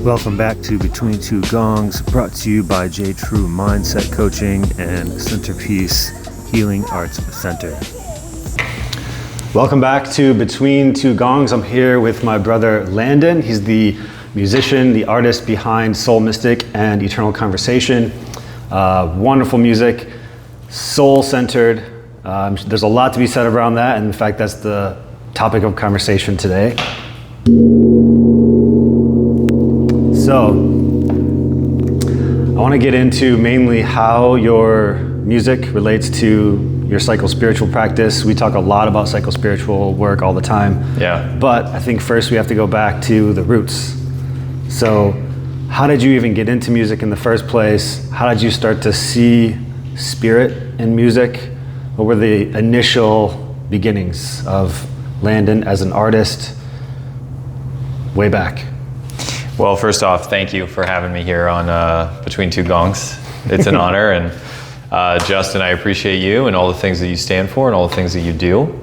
Welcome back to Between Two Gongs, brought to you by J True Mindset Coaching and Centerpeace Healing Arts Center. Welcome back to Between Two Gongs. I'm here with my brother Landon. He's the musician, the artist behind Soul Mystic and Eternal Conversation. Wonderful music, soul-centered. There's a lot to be said around that, and in fact, that's the topic of conversation today. So, I want to get into mainly how your music relates to your psycho-spiritual practice. We talk a lot about psycho-spiritual work all the time. Yeah. But I think first we have to go back to the roots. So, how did you even get into music in the first place? How did you start to see spirit in music? What were the initial beginnings of Landon as an artist way back? Well, first off, thank you for having me here on Between Two Gongs. It's an honor, and Justin, I appreciate you and all the things that you stand for and all the things that you do.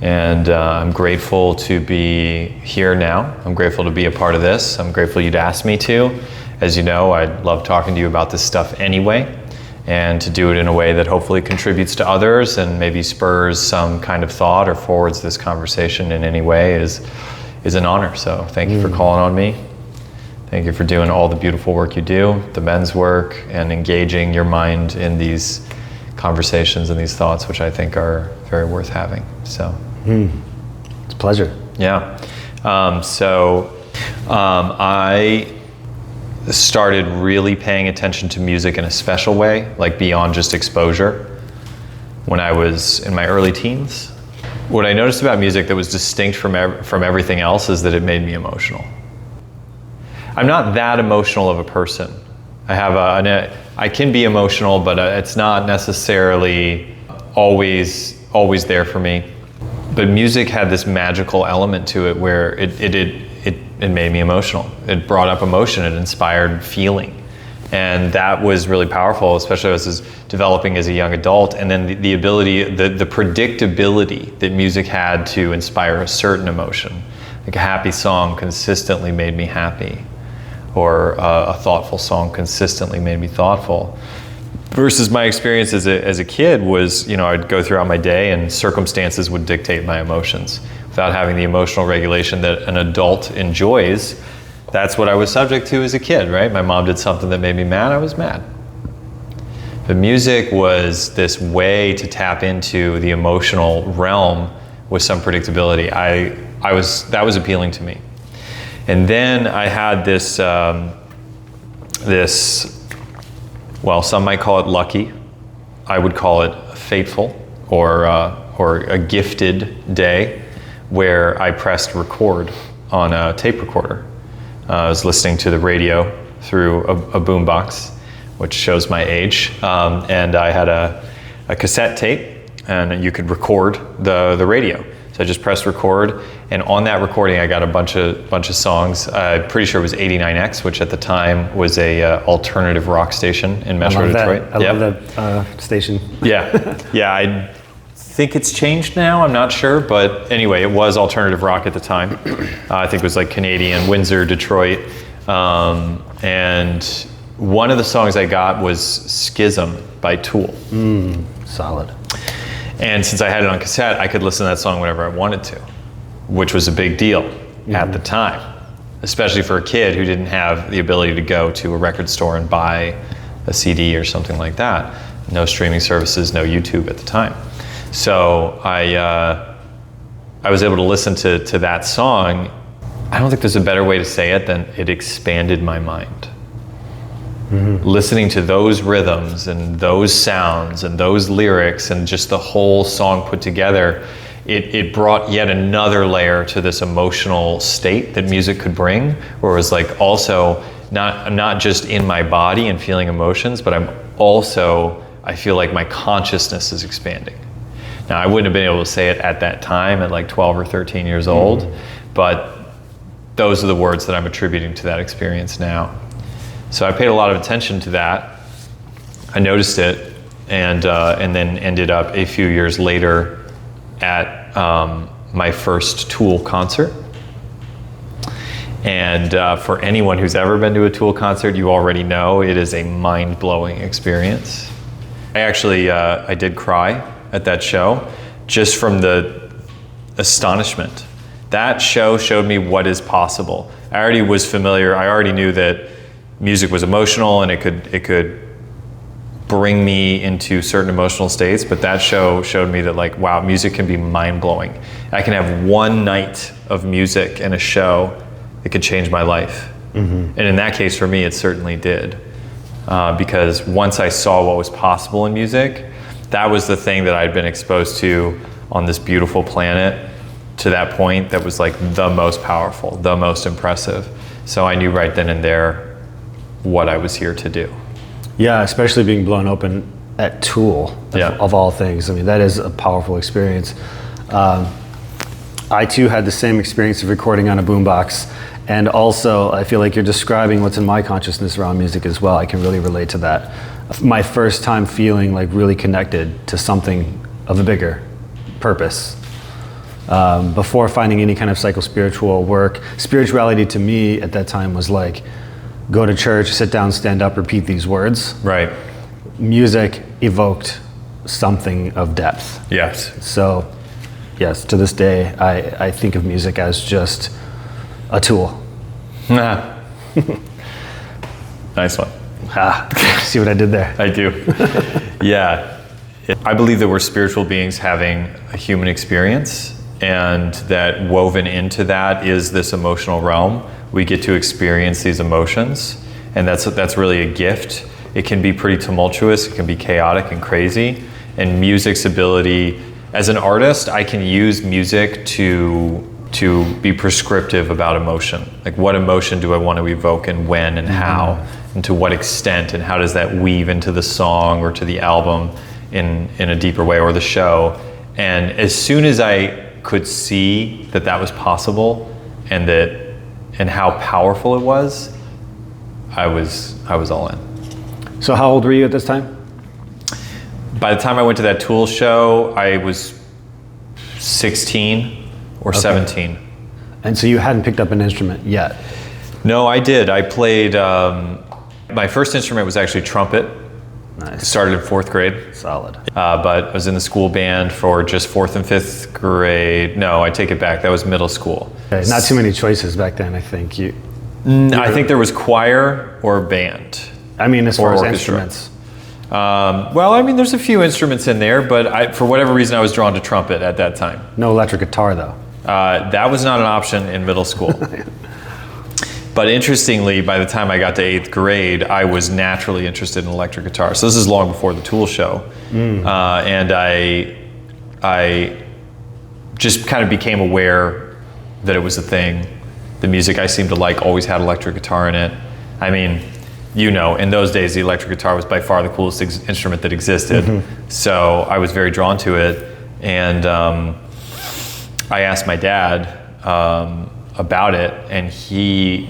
And I'm grateful to be here now. I'm grateful to be a part of this. I'm grateful you'd asked me to. As you know, I love talking to you about this stuff anyway, and to do it in a way that hopefully contributes to others and maybe spurs some kind of thought or forwards this conversation in any way is an honor. So thank you for calling on me. Thank you for doing all the beautiful work you do, the men's work, and engaging your mind in these conversations and these thoughts, which I think are very worth having. So, It's a pleasure. Yeah. I started really paying attention to music in a special way, like beyond just exposure, when I was in my early teens. What I noticed about music that was distinct from everything else is that it made me emotional. I'm not that emotional of a person. I can be emotional, but it's not necessarily always there for me. But music had this magical element to it where it made me emotional. It brought up emotion, it inspired feeling. And that was really powerful, especially as I was developing as a young adult. And then the ability, the predictability that music had to inspire a certain emotion. Like a happy song consistently made me happy, or a thoughtful song consistently made me thoughtful. Versus my experience as a kid was, I'd go throughout my day and circumstances would dictate my emotions. Without having the emotional regulation that an adult enjoys, that's what I was subject to as a kid, right? My mom did something that made me mad, I was mad. But music was this way to tap into the emotional realm with some predictability. That was appealing to me. And then I had this, well, some might call it lucky. I would call it fateful or a gifted day where I pressed record on a tape recorder. I was listening to the radio through a boombox, which shows my age. And I had a cassette tape, and you could record the radio. So I just pressed record, and on that recording I got a bunch of songs. I'm pretty sure it was 89X, which at the time was a alternative rock station in Metro Detroit. I love that station. Yeah, I think it's changed now, I'm not sure, but anyway, it was alternative rock at the time. I think it was like Canadian, Windsor, Detroit. And one of the songs I got was Schism by Tool. Solid. And since I had it on cassette, I could listen to that song whenever I wanted to, which was a big deal at the time, especially for a kid who didn't have the ability to go to a record store and buy a CD or something like that. No streaming services, no YouTube at the time. So I was able to listen to that song. I don't think there's a better way to say it than it expanded my mind. Listening to those rhythms and those sounds and those lyrics and just the whole song put together, it brought yet another layer to this emotional state that music could bring, where it was like also not just in my body and feeling emotions, but I feel like my consciousness is expanding. Now, I wouldn't have been able to say it at that time at like 12 or 13 years old, but those are the words that I'm attributing to that experience now. So I paid a lot of attention to that. I noticed it, and then ended up a few years later at my first Tool concert. And for anyone who's ever been to a Tool concert, you already know it is a mind-blowing experience. I actually, I did cry at that show just from the astonishment. That show showed me what is possible. I already was familiar, I already knew that music was emotional and it could bring me into certain emotional states, but that show showed me that, like, wow, music can be mind-blowing. I can have one night of music in a show that could change my life. And in that case, for me, it certainly did. Because once I saw what was possible in music, that was the thing that I'd been exposed to on this beautiful planet to that point that was like the most powerful, the most impressive. So I knew right then and there what I was here to do. Yeah, especially being blown open at Tool, of all things. I mean, that is a powerful experience. I too had the same experience of recording on a boombox, and also I feel like you're describing what's in my consciousness around music as well. I can really relate to that. My first time feeling like really connected to something of a bigger purpose. Before finding any kind of psycho-spiritual work, spirituality to me at that time was like, go to church, sit down, stand up, repeat these words. Right. Music evoked something of depth. Yes. So, yes, to this day, I think of music as just a tool. Nice one. See what I did there? I do. Yeah. I believe that we're spiritual beings having a human experience, and that woven into that is this emotional realm. We get to experience these emotions, and that's really a gift. It can be pretty tumultuous, it can be chaotic and crazy, and music's ability, as an artist, I can use music to be prescriptive about emotion. Like, what emotion do I want to evoke, and when, and how, and to what extent, and how does that weave into the song or to the album in a deeper way, or the show. And as soon as I could see that that was possible, and how powerful it was, I was all in. So how old were you at this time? By the time I went to that Tool show, I was 16 or 17. And so you hadn't picked up an instrument yet? No, I did. I played, my first instrument was actually trumpet. Nice. Started in 4th grade. Solid. But I was in the school band for just 4th and 5th grade. No, I take it back. That was middle school. Okay, not too many choices back then, I think. I think there was choir or band. I mean, as far as orchestra. instruments. Well, I mean, there's a few instruments in there, but for whatever reason, I was drawn to trumpet at that time. No electric guitar, though. That was not an option in middle school. But interestingly, by the time I got to 8th grade, I was naturally interested in electric guitar. So this is long before the Tool show. And I just kind of became aware that it was a thing. The music I seemed to like always had electric guitar in it. I mean, you know, in those days, the electric guitar was by far the coolest instrument that existed. So I was very drawn to it. And I asked my dad about it, and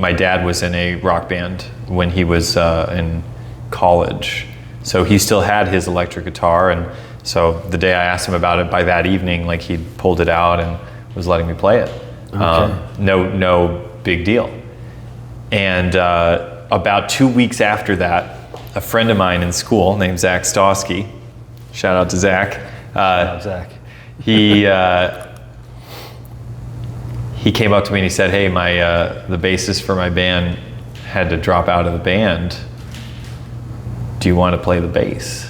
my dad was in a rock band when he was in college. So he still had his electric guitar, and so the day I asked him about it, by that evening, like, he'd pulled it out and was letting me play it. Okay. No big deal. And about 2 weeks after that, a friend of mine in school named Zach Stosky, shout out to Zach. Shout out, Zach. He came up to me and he said, "Hey, the bassist for my band had to drop out of the band. Do you want to play the bass?"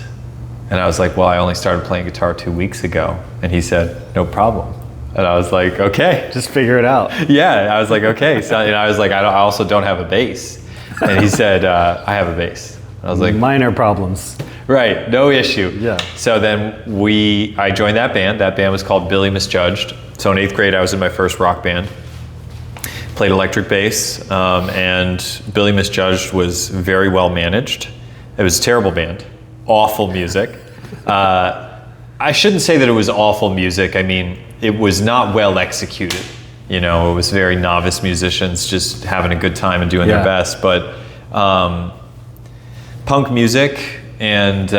And I was like, "Well, I only started playing guitar 2 weeks ago." And he said, "No problem." And I was like, "Okay." Just figure it out. Yeah, I was like, "Okay." So, and I was like, I also don't have a bass. And he said, "I have a bass." And I was like, minor problems. Right, no issue. Yeah. So then I joined that band. That band was called Billy Misjudged. So in 8th grade, I was in my first rock band. Played electric bass, and Billy Misjudged was very well managed. It was a terrible band, awful music. I shouldn't say that it was awful music. I mean, it was not well executed. You know, it was very novice musicians just having a good time and doing their best. But punk music, and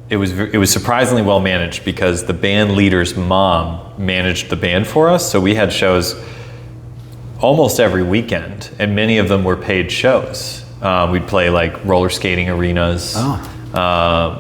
it was surprisingly well managed because the band leader's mom managed the band for us. So we had shows almost every weekend, and many of them were paid shows. We'd play like roller skating arenas.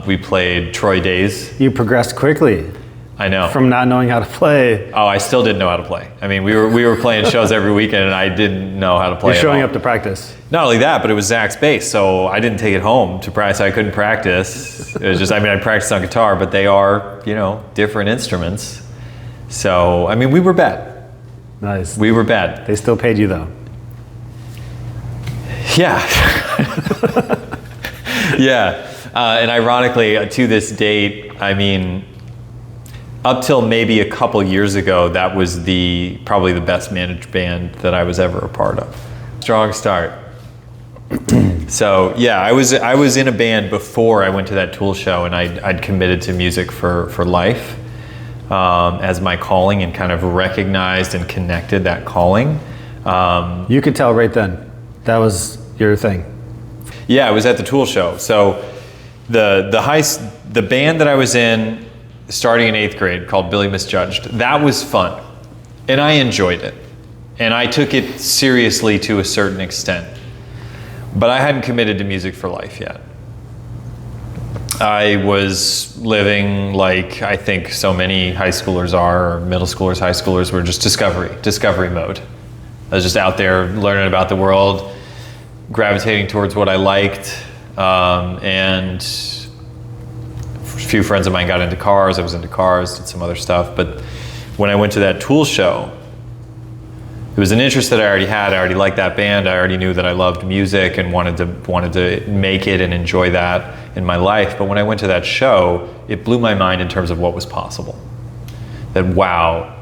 We played Troy Days. You progressed quickly. I know. From not knowing how to play. Oh, I still didn't know how to play. I mean, we were playing shows every weekend, and I didn't know how to play. You're showing up to practice. Not only that, but it was Zach's bass, so I didn't take it home to practice. I couldn't practice. It was just, I mean, I practiced on guitar, but they are, you know, different instruments. So, I mean, we were bad. Nice. We were bad. They still paid you though. Yeah. Yeah. And ironically, to this date, I mean, up till maybe a couple years ago, that was probably the best managed band that I was ever a part of. Strong start. So yeah, I was in a band before I went to that Tool show, and I'd committed to music for life as my calling, and kind of recognized and connected that calling. You could tell right then that was your thing. Yeah, I was at the Tool show. So the band that I was in, starting in 8th grade, called Billy Misjudged, that was fun, and I enjoyed it, and I took it seriously to a certain extent, but I hadn't committed to music for life yet. I was living like I think so many high schoolers are, or middle schoolers, high schoolers, were just discovery mode. I was just out there learning about the world, gravitating towards what I liked, and a few friends of mine got into cars. I was into cars, did some other stuff. But when I went to that Tool show, it was an interest that I already had. I already liked that band. I already knew that I loved music and wanted to make it and enjoy that in my life. But when I went to that show, it blew my mind in terms of what was possible. That wow,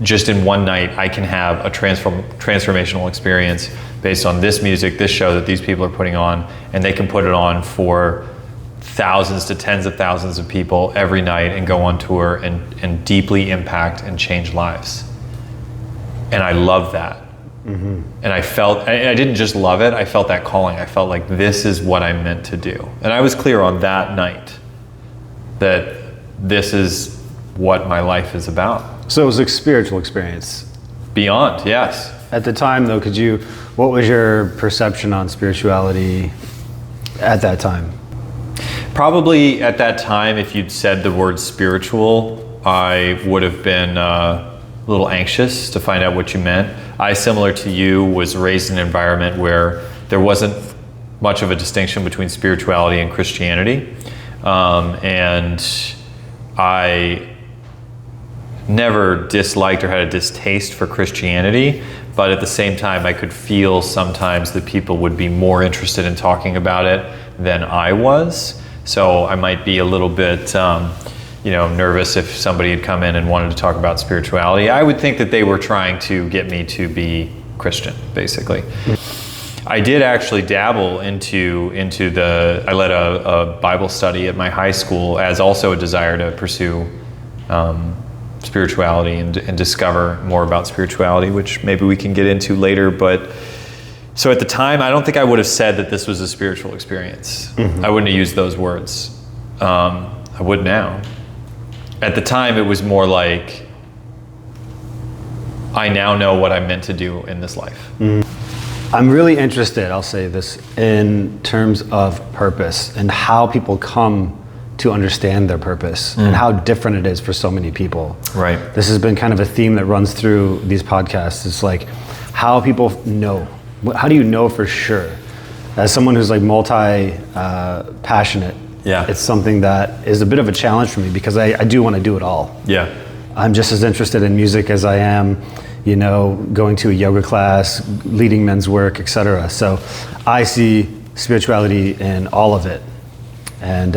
just in one night, I can have a transformational experience based on this music, this show that these people are putting on, and they can put it on for thousands to tens of thousands of people every night and go on tour and deeply impact and change lives. And I love that. Mm-hmm. And I didn't just love it, I felt that calling. I felt like this is what I'm meant to do. And I was clear on that night that this is what my life is about. So it was a spiritual experience. Beyond, yes. At the time though, what was your perception on spirituality at that time? Probably at that time, if you'd said the word spiritual, I would have been a little anxious to find out what you meant. I, similar to you, was raised in an environment where there wasn't much of a distinction between spirituality and Christianity. And I never disliked or had a distaste for Christianity, but at the same time, I could feel sometimes that people would be more interested in talking about it than I was. So I might be a little bit, nervous if somebody had come in and wanted to talk about spirituality. I would think that they were trying to get me to be Christian, basically. I did actually dabble into I led a Bible study at my high school as also a desire to pursue spirituality and discover more about spirituality, which maybe we can get into later. But so at the time, I don't think I would have said that this was a spiritual experience. Mm-hmm. I wouldn't have used those words. I would now. At the time, it was more like, I now know what I'm meant to do in this life. Mm-hmm. I'm really interested, I'll say this, in terms of purpose and how people come to understand their purpose and how different it is for so many people. Right. This has been kind of a theme that runs through these podcasts. It's like how people know. How do you know for sure? As someone who's like multi-passionate, it's something that is a bit of a challenge for me because I do want to do it all. Yeah. I'm just as interested in music as I am, going to a yoga class, leading men's work, etc. So I see spirituality in all of it. And,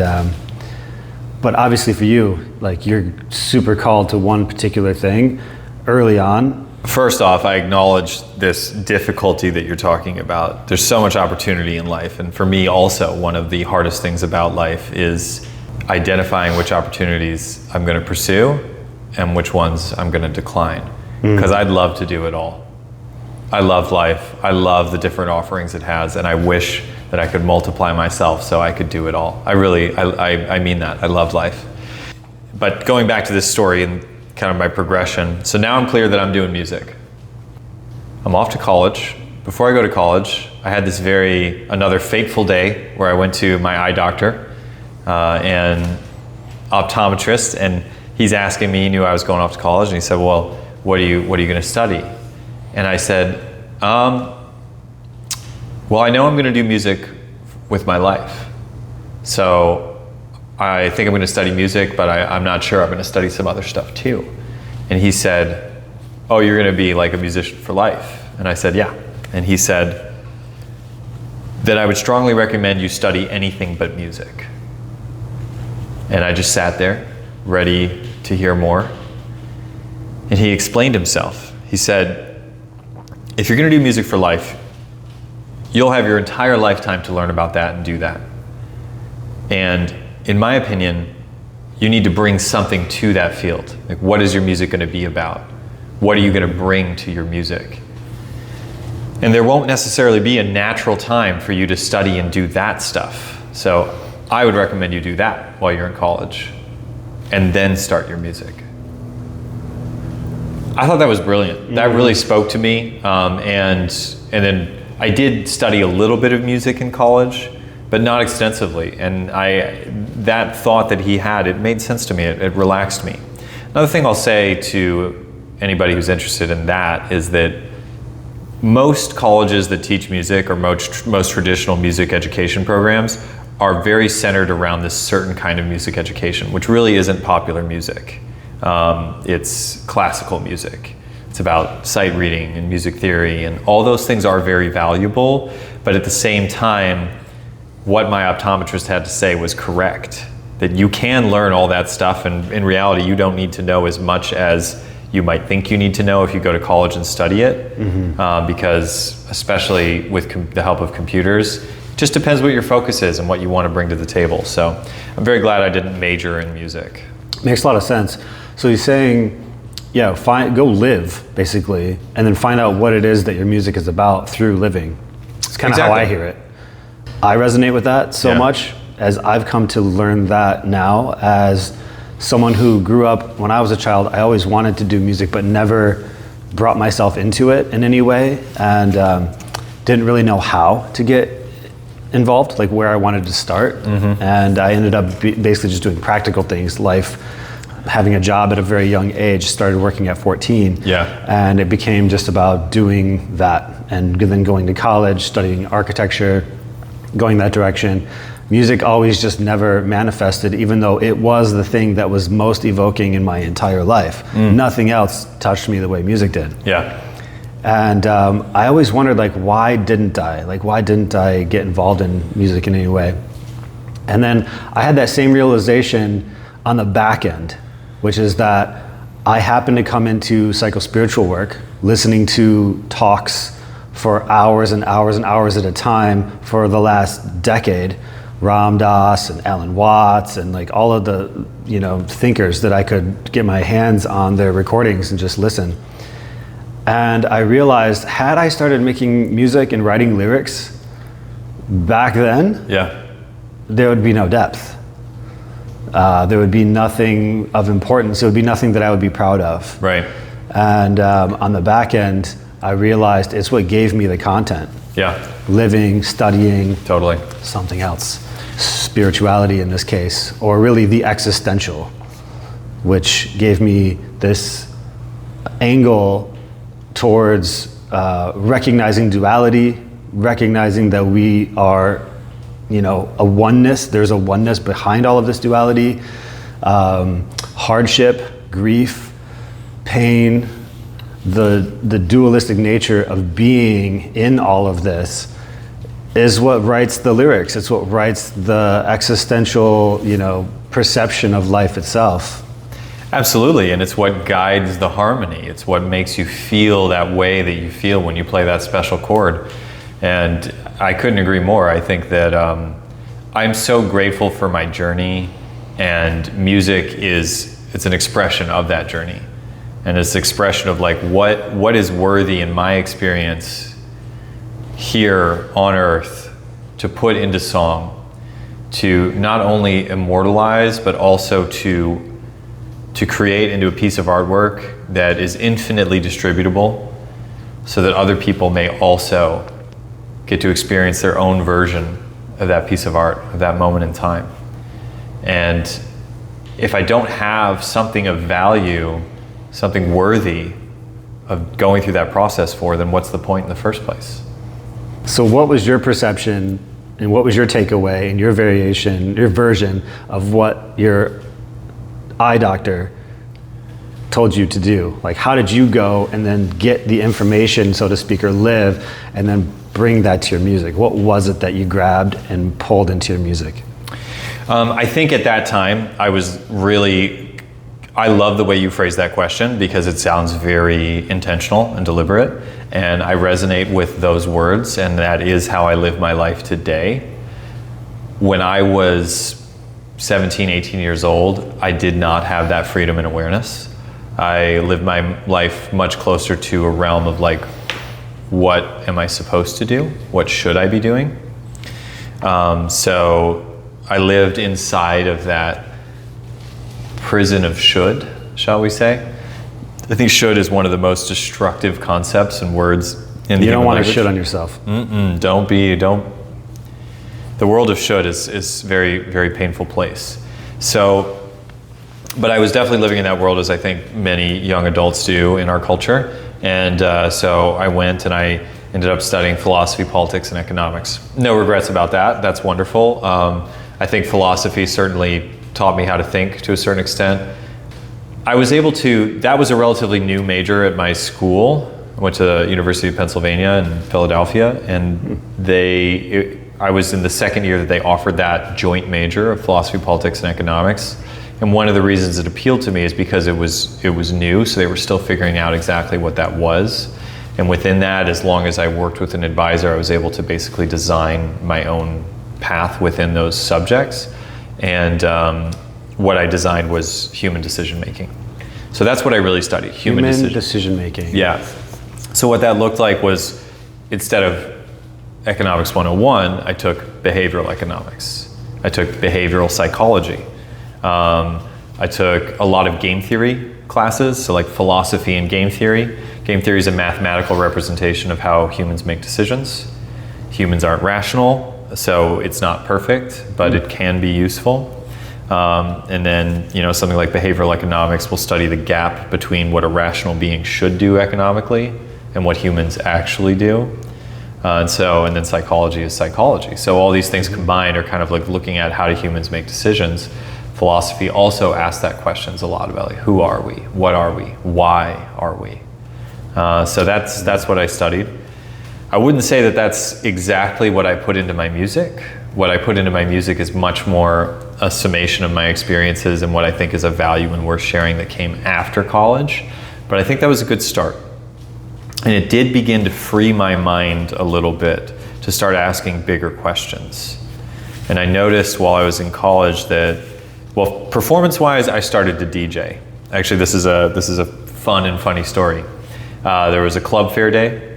but obviously for you, like you're super called to one particular thing early on. First off, I acknowledge this difficulty that you're talking about. There's so much opportunity in life. And for me also, one of the hardest things about life is identifying which opportunities I'm going to pursue and which ones I'm going to decline. Because I'd love to do it all. I love life. I love the different offerings it has. And I wish that I could multiply myself so I could do it all. I mean that. I love life. But going back to this story and kind of my progression. So now I'm clear that I'm doing music. I'm off to college. Before I go to college, I had another fateful day where I went to my eye doctor and optometrist, and he's asking me, he knew I was going off to college, and he said, well, what are you going to study? And I said, well, I know I'm going to do music with my life. So I think I'm going to study music, but I'm not sure. I'm going to study some other stuff too. And he said, oh, you're going to be like a musician for life? And I said, yeah. And he said that I would strongly recommend you study anything but music. And I just sat there, ready to hear more. And he explained himself. He said, if you're going to do music for life, you'll have your entire lifetime to learn about that and do that. And in my opinion, you need to bring something to that field. Like, what is your music going to be about? What are you going to bring to your music? And there won't necessarily be a natural time for you to study and do that stuff. So I would recommend you do that while you're in college and then start your music. I thought that was brilliant. That really spoke to me. And then I did study a little bit of music in college, but not extensively. And that thought that he had, it made sense to me. It relaxed me. Another thing I'll say to anybody who's interested in that is that most colleges that teach music, or most traditional music education programs, are very centered around this certain kind of music education, which really isn't popular music. It's classical music. It's about sight reading and music theory, and all those things are very valuable, but at the same time, what my optometrist had to say was correct. That you can learn all that stuff, and in reality, you don't need to know as much as you might think you need to know if you go to college and study it, because especially with the help of computers, it just depends what your focus is and what you want to bring to the table. So I'm very glad I didn't major in music. Makes a lot of sense. So he's saying, yeah, go live, basically, and then find out what it is that your music is about through living. It's kind of how I hear it. I resonate with that so much, as I've come to learn that now as someone who grew up, when I was a child, I always wanted to do music, but never brought myself into it in any way, and didn't really know how to get involved, like where I wanted to start. And I ended up basically just doing practical things, having a job at a very young age, started working at 14. And it became just about doing that, and then going to college, studying architecture, going that direction. Music always just never manifested, even though it was the thing that was most evoking in my entire life. Nothing else touched me the way music did. And I always wondered, like, why didn't I get involved in music in any way? And then I had that same realization on the back end, which is that I happened to come into psychospiritual work, listening to talks for hours and hours and hours at a time for the last decade. Ram Dass and Alan Watts and like all of the thinkers that I could get my hands on their recordings and just listen. And I realized, had I started making music and writing lyrics back then, there would be no depth. There would be nothing of importance. It would be nothing that I would be proud of. And on the back end, I realized it's what gave me the content. Living, studying, something else. Spirituality in this case, or really the existential, which gave me this angle towards recognizing duality, recognizing that we are, a oneness. There's a oneness behind all of this duality, hardship, grief, pain, the dualistic nature of being in all of this is what writes the lyrics. It's what writes the existential, perception of life itself. Absolutely, and it's what guides the harmony. It's what makes you feel that way that you feel when you play that special chord. And I couldn't agree more. I think that I'm so grateful for my journey, and music it's an expression of that journey. And it's an expression of like what is worthy in my experience here on earth to put into song, to not only immortalize, but also to create into a piece of artwork that is infinitely distributable, so that other people may also get to experience their own version of that piece of art, of that moment in time. And if I don't have something of value, something worthy of going through that process for, then what's the point in the first place? So what was your perception and what was your takeaway and your variation, your version of what your eye doctor told you to do? Like, how did you go and then get the information, so to speak, or live, and then bring that to your music? What was it that you grabbed and pulled into your music? I think at that time, I love the way you phrase that question because it sounds very intentional and deliberate, and I resonate with those words, and that is how I live my life today. When I was 17, 18 years old, I did not have that freedom and awareness. I lived my life much closer to a realm of like, what am I supposed to do? What should I be doing? So I lived inside of that prison of should, shall we say. I think should is one of the most destructive concepts and words in the human language. You don't want to should on yourself. The world of should is very, very painful place. So, but I was definitely living in that world, as I think many young adults do in our culture. And so I went and I ended up studying philosophy, politics, and economics. No regrets about that. That's wonderful. I think philosophy certainly taught me how to think to a certain extent. I was able to, that was a relatively new major at my school. I went to the University of Pennsylvania in Philadelphia, and I was in the second year that they offered that joint major of philosophy, politics, and economics. And one of the reasons it appealed to me is because it was new, so they were still figuring out exactly what that was. And within that, as long as I worked with an advisor, I was able to basically design my own path within those subjects. And what I designed was human decision making. So that's what I really studied, human decision making. Yeah. So what that looked like was, instead of Economics 101, I took behavioral economics. I took behavioral psychology. I took a lot of game theory classes, so like philosophy and game theory. Game theory is a mathematical representation of how humans make decisions. Humans aren't rational, so it's not perfect, but it can be useful. And then, something like behavioral economics will study the gap between what a rational being should do economically and what humans actually do. And then psychology is psychology. So all these things combined are kind of like looking at how do humans make decisions. Philosophy also asks that questions a lot about like, who are we? What are we? Why are we? So that's what I studied. I wouldn't say that that's exactly what I put into my music. What I put into my music is much more a summation of my experiences and what I think is a value and worth sharing that came after college. But I think that was a good start. And it did begin to free my mind a little bit to start asking bigger questions. And I noticed while I was in college that, well, performance-wise, I started to DJ. Actually, this is a fun and funny story. There was a club fair day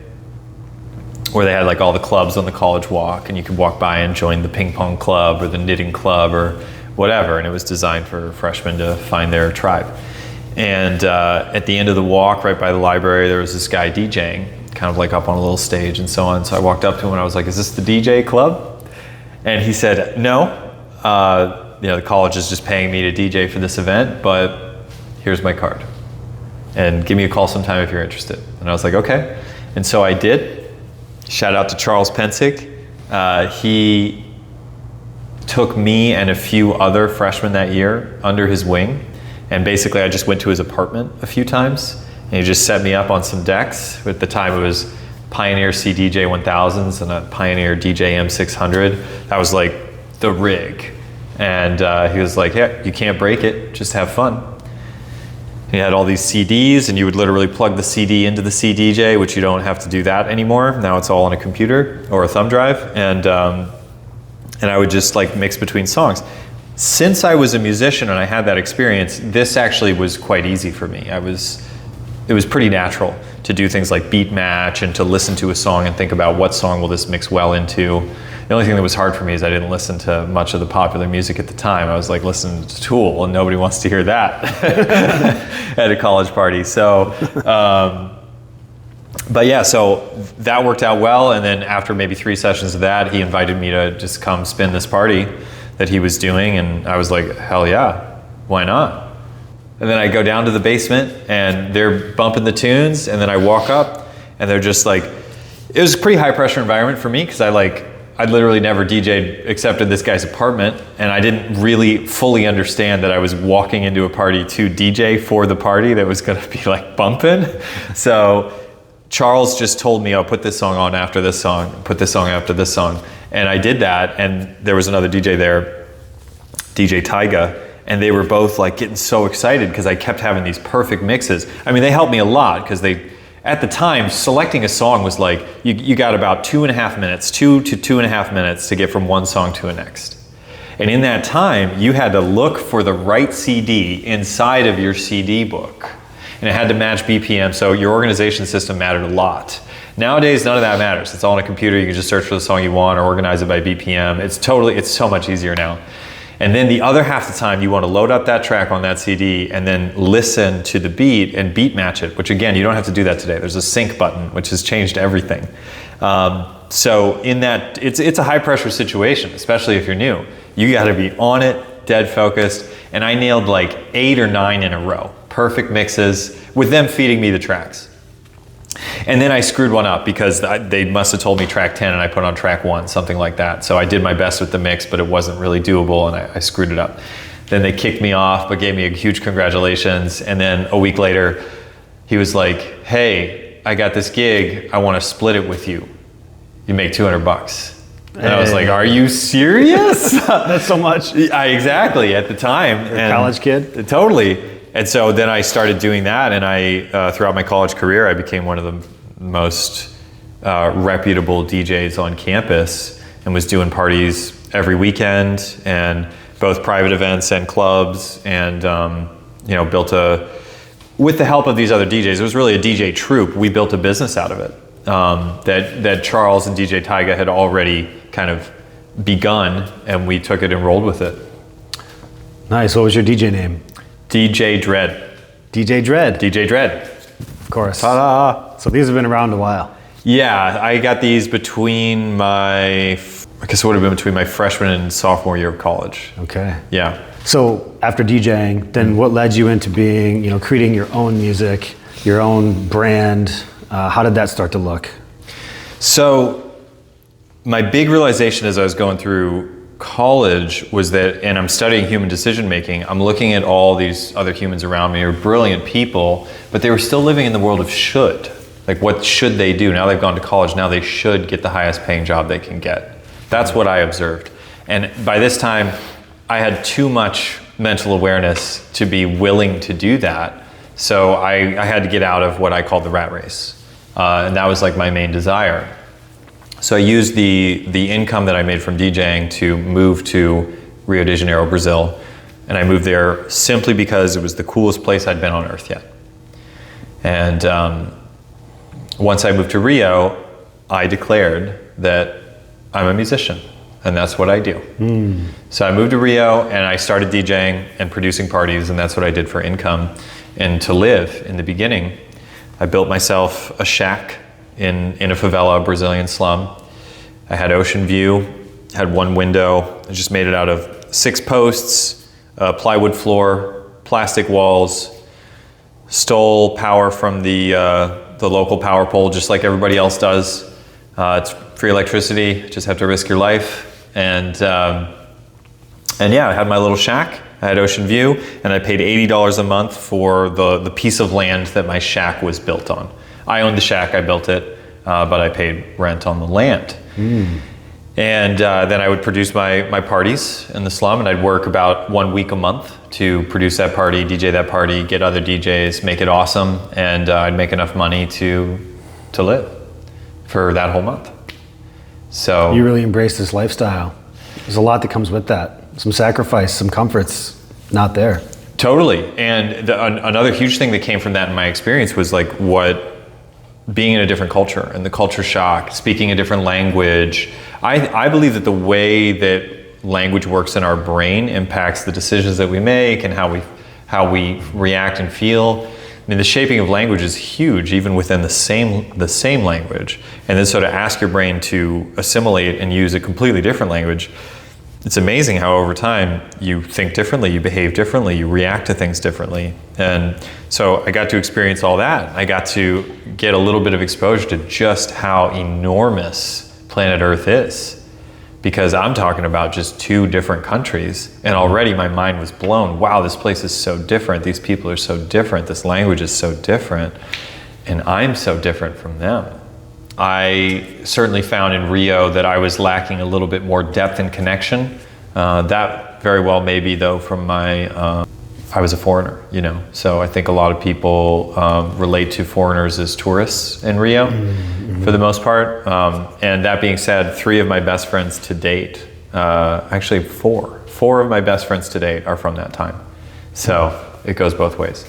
where they had like all the clubs on the college walk, and you could walk by and join the ping pong club or the knitting club or whatever, and it was designed for freshmen to find their tribe. And at the end of the walk, right by the library, there was this guy DJing, kind of like up on a little stage and so on. So I walked up to him and I was like, "Is this the DJ club?" And he said, "No, the college is just paying me to DJ for this event, but here's my card. And give me a call sometime if you're interested." And I was like, "Okay." And so I did. Shout out to Charles Pensig. He took me and a few other freshmen that year under his wing. And basically I just went to his apartment a few times, and he just set me up on some decks. At the time it was Pioneer CDJ 1000s and a Pioneer DJ M600. That was like the rig. And he was like, "Yeah, you can't break it, just have fun." He had all these CDs, and you would literally plug the CD into the CDJ, which you don't have to do that anymore. Now it's all on a computer or a thumb drive. And I would just like mix between songs. Since I was a musician and I had that experience, this actually was quite easy for me. It was pretty natural to do things like beat match and to listen to a song and think about what song will this mix well into. The only thing that was hard for me is I didn't listen to much of the popular music at the time. I was like listening to Tool, and nobody wants to hear that at a college party. So But yeah, so that worked out well. And then after maybe 3 sessions of that, he invited me to just come spin this party that he was doing. And I was like, hell yeah, why not? And then I go down to the basement and they're bumping the tunes. And then I walk up and they're just like, it was a pretty high pressure environment for me because I'd literally never DJ'd except in this guy's apartment, and I didn't really fully understand that I was walking into a party to DJ for the party that was gonna be like bumping. So Charles just told me, oh, put this song on after this song, put this song after this song. And I did that, and there was another DJ there, DJ Tyga, and they were both like getting so excited because I kept having these perfect mixes. I mean, they helped me a lot because at the time, selecting a song was like, you got about 2.5 minutes, 2 to 2.5 minutes to get from one song to the next. And in that time, you had to look for the right CD inside of your CD book. And it had to match BPM, so your organization system mattered a lot. Nowadays, none of that matters. It's all on a computer, you can just search for the song you want or organize it by BPM. It's so much easier now. And then the other half the time, you want to load up that track on that CD and then listen to the beat and beat match it, which again, you don't have to do that today. There's a sync button, which has changed everything. So in that, it's a high pressure situation, especially if you're new. You got to be on it, dead focused. And I nailed like 8 or 9 in a row. Perfect mixes with them feeding me the tracks. And then I screwed one up because they must have told me track 10 and I put on track 1, something like that. So I did my best with the mix, but it wasn't really doable and I screwed it up. Then they kicked me off, but gave me a huge congratulations. And then a week later, he was like, hey, I got this gig. I want to split it with you. You make $200. And I was like, are you serious? That's so much. Exactly, at the time. You're a college kid? Totally. And so then I started doing that, and I, throughout my college career, I became one of the most reputable DJs on campus and was doing parties every weekend and both private events and clubs, and built with the help of these other DJs, it was really a DJ troupe. We built a business out of it that Charles and DJ Tyga had already kind of begun, and we took it and rolled with it. Nice. What was your DJ name? DJ Dread. DJ Dread. DJ Dread. Of course. Ta-da! So these have been around a while. Yeah, I got these between I guess it would have been between my freshman and sophomore year of college. Okay. Yeah. So after DJing, then what led you into being, creating your own music, your own brand? How did that start to look? So my big realization as I was going through college was that, and I'm studying human decision making, I'm looking at all these other humans around me who are brilliant people, but they were still living in the world of should. Like, what should they do? Now they've gone to college, now they should get the highest paying job they can get. That's what I observed. And by this time, I had too much mental awareness to be willing to do that. So I had to get out of what I called the rat race. And that was like my main desire. So I used the income that I made from DJing to move to Rio de Janeiro, Brazil. And I moved there simply because it was the coolest place I'd been on earth yet. And once I moved to Rio, I declared that I'm a musician, and that's what I do. So I moved to Rio and I started DJing and producing parties, and that's what I did for income and to live in the beginning. I built myself a shack in a favela, Brazilian slum. I had ocean view, had one window. I just made it out of 6 posts, a plywood floor, plastic walls, stole power from the local power pole just like everybody else does. It's free electricity, just have to risk your life. And yeah, I had my little shack. I had ocean view, and I paid $80 a month for the piece of land that my shack was built on. I owned the shack, I built it, but I paid rent on the land. And then I would produce my parties in the slum, and I'd work about 1 week a month to produce that party, DJ that party, get other DJs, make it awesome, and I'd make enough money to live for that whole month. So you really embraced this lifestyle. There's a lot that comes with that. Some sacrifice, some comforts not there. Totally. And another huge thing that came from that in my experience was like being in a different culture and the culture shock, speaking a different language. I believe that the way that language works in our brain impacts the decisions that we make and how we react and feel. I mean, the shaping of language is huge, even within the same language. And then so to ask your brain to assimilate and use a completely different language, it's amazing how over time you think differently, you behave differently, you react to things differently. And so I got to experience all that. I got to get a little bit of exposure to just how enormous planet Earth is. Because I'm talking about just 2 different countries, and already my mind was blown. Wow, this place is so different. These people are so different. This language is so different, and I'm so different from them. I certainly found in Rio that I was lacking a little bit more depth and connection. That very well may be though from my, I was a foreigner, you know, so I think a lot of people relate to foreigners as tourists in Rio for the most part. And that being said, 3 of my best friends to date, actually 4 of my best friends to date are from that time. So it goes both ways.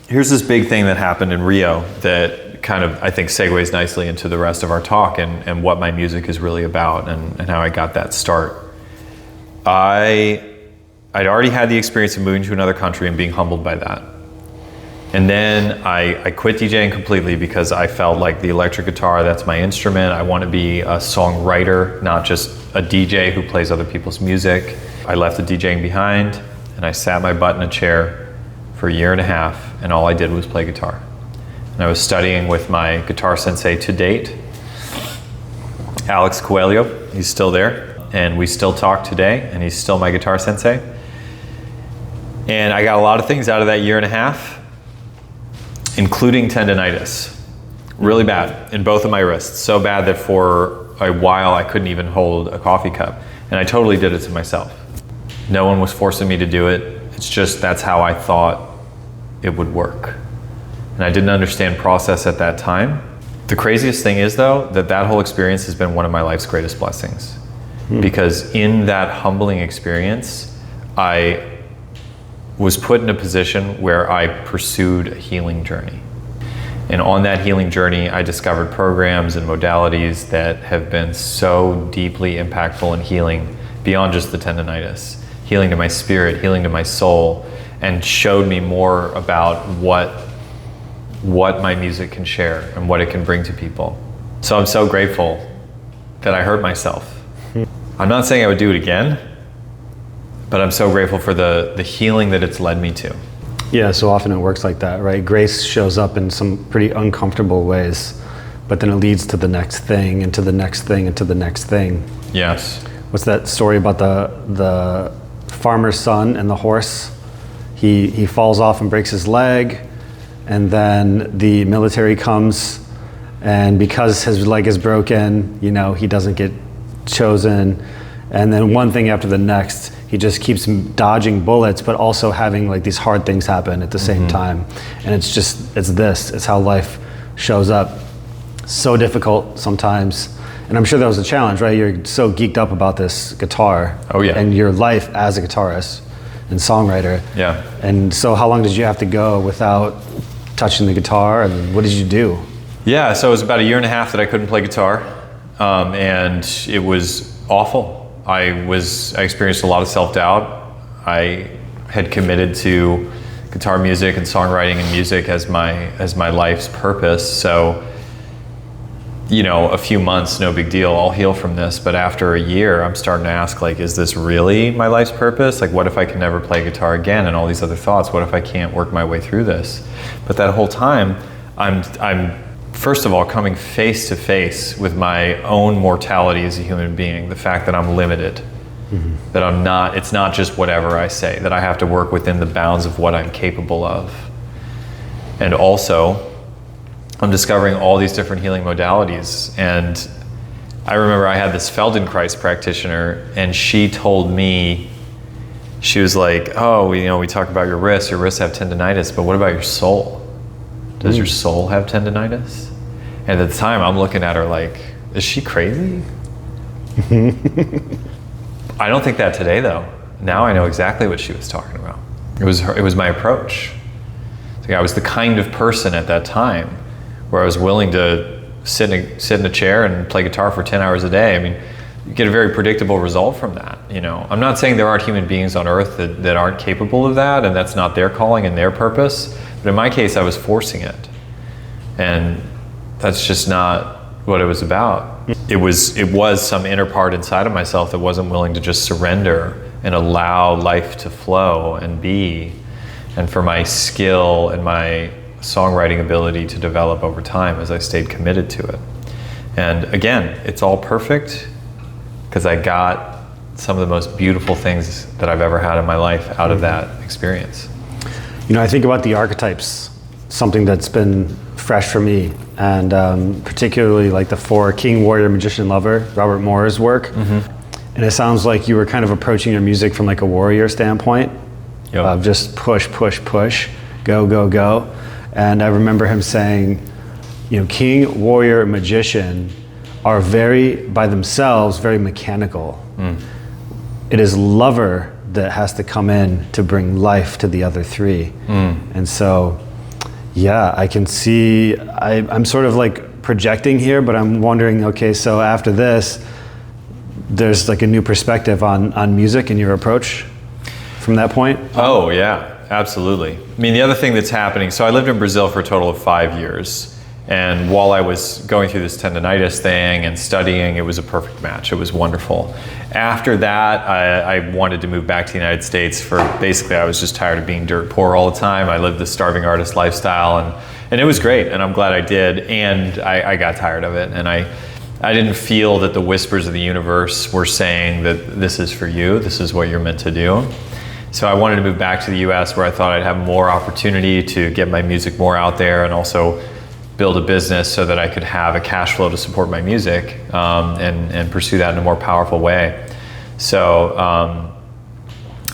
Here's this big thing that happened in Rio that kind of, I think, segues nicely into the rest of our talk and what my music is really about and how I got that start. I'd already had the experience of moving to another country and being humbled by that. And then I quit DJing completely because I felt like the electric guitar, that's my instrument. I want to be a songwriter, not just a DJ who plays other people's music. I left the DJing behind and I sat my butt in a chair for a year and a half, and all I did was play guitar. And I was studying with my guitar sensei to date, Alex Coelho. He's still there, and we still talk today, and he's still my guitar sensei. And I got a lot of things out of that year and a half, including tendonitis. Really bad in both of my wrists. So bad that for a while I couldn't even hold a coffee cup. And I totally did it to myself. No one was forcing me to do it. It's just that's how I thought it would work. And I didn't understand process at that time. The craziest thing is though, that whole experience has been one of my life's greatest blessings. Because in that humbling experience, I was put in a position where I pursued a healing journey. And on that healing journey, I discovered programs and modalities that have been so deeply impactful in healing beyond just the tendonitis. Healing to my spirit, healing to my soul, and showed me more about what my music can share and what it can bring to people. So I'm so grateful that I hurt myself. I'm not saying I would do it again, but I'm so grateful for the healing that it's led me to. Yeah, so often it works like that, right? Grace shows up in some pretty uncomfortable ways, but then it leads to the next thing, and to the next thing, and to the next thing. Yes. What's that story about the farmer's son and the horse? He falls off and breaks his leg, and then the military comes, and because his leg is broken, you know, he doesn't get chosen, and then one thing after the next, he just keeps dodging bullets, but also having like these hard things happen at the same time. And it's how life shows up. So difficult sometimes. And I'm sure that was a challenge, right? You're so geeked up about this guitar. Oh yeah. And your life as a guitarist and songwriter. Yeah. And so how long did you have to go without touching the guitar, and what did you do? Yeah, so it was about a year and a half that I couldn't play guitar, and it was awful. I experienced a lot of self-doubt. I had committed to guitar music and songwriting and music as my life's purpose. So, you know, a few months, no big deal, I'll heal from this. But after a year, I'm starting to ask, like, is this really my life's purpose? Like, what if I can never play guitar again? And all these other thoughts, what if I can't work my way through this? But that whole time, I'm first of all coming face to face with my own mortality as a human being, the fact that I'm limited, that it's not just whatever I say, that I have to work within the bounds of what I'm capable of. And also, I'm discovering all these different healing modalities. And I remember I had this Feldenkrais practitioner, and she told me, she was like, oh, we talk about your wrists have tendonitis, but what about your soul? Does your soul have tendonitis? And at the time, I'm looking at her like, is she crazy? I don't think that today, though. Now I know exactly what she was talking about. It was my approach. Like, I was the kind of person at that time where I was willing to sit in a chair and play guitar for 10 hours a day. I mean, you get a very predictable result from that. You know, I'm not saying there aren't human beings on earth that aren't capable of that, and that's not their calling and their purpose. But in my case, I was forcing it. And that's just not what it was about. It was some inner part inside of myself that wasn't willing to just surrender and allow life to flow and be, and for my skill and my songwriting ability to develop over time as I stayed committed to it. And again, it's all perfect because I got some of the most beautiful things that I've ever had in my life out of that experience. You know, I think about the archetypes, something that's been fresh for me, and particularly like the 4 King, Warrior, Magician, Lover, Robert Moore's work. And it sounds like you were kind of approaching your music from like a warrior standpoint, of just push, push, push, go, go, go. And I remember him saying, you know, King, Warrior, Magician are by themselves, very mechanical. It is Lover that has to come in to bring life to the other 3. And so, yeah, I can see, I'm sort of like projecting here, but I'm wondering, okay, so after this, there's like a new perspective on music and your approach from that point? Oh, yeah, absolutely. I mean, the other thing that's happening, so I lived in Brazil for a total of 5 years. And while I was going through this tendonitis thing and studying, it was a perfect match. It was wonderful. After that, I wanted to move back to the United States for basically, I was just tired of being dirt poor all the time. I lived the starving artist lifestyle, and it was great, and I'm glad I did. And I got tired of it, and I didn't feel that the whispers of the universe were saying that this is for you, this is what you're meant to do. So I wanted to move back to the US where I thought I'd have more opportunity to get my music more out there and also build a business so that I could have a cash flow to support my music and pursue that in a more powerful way. So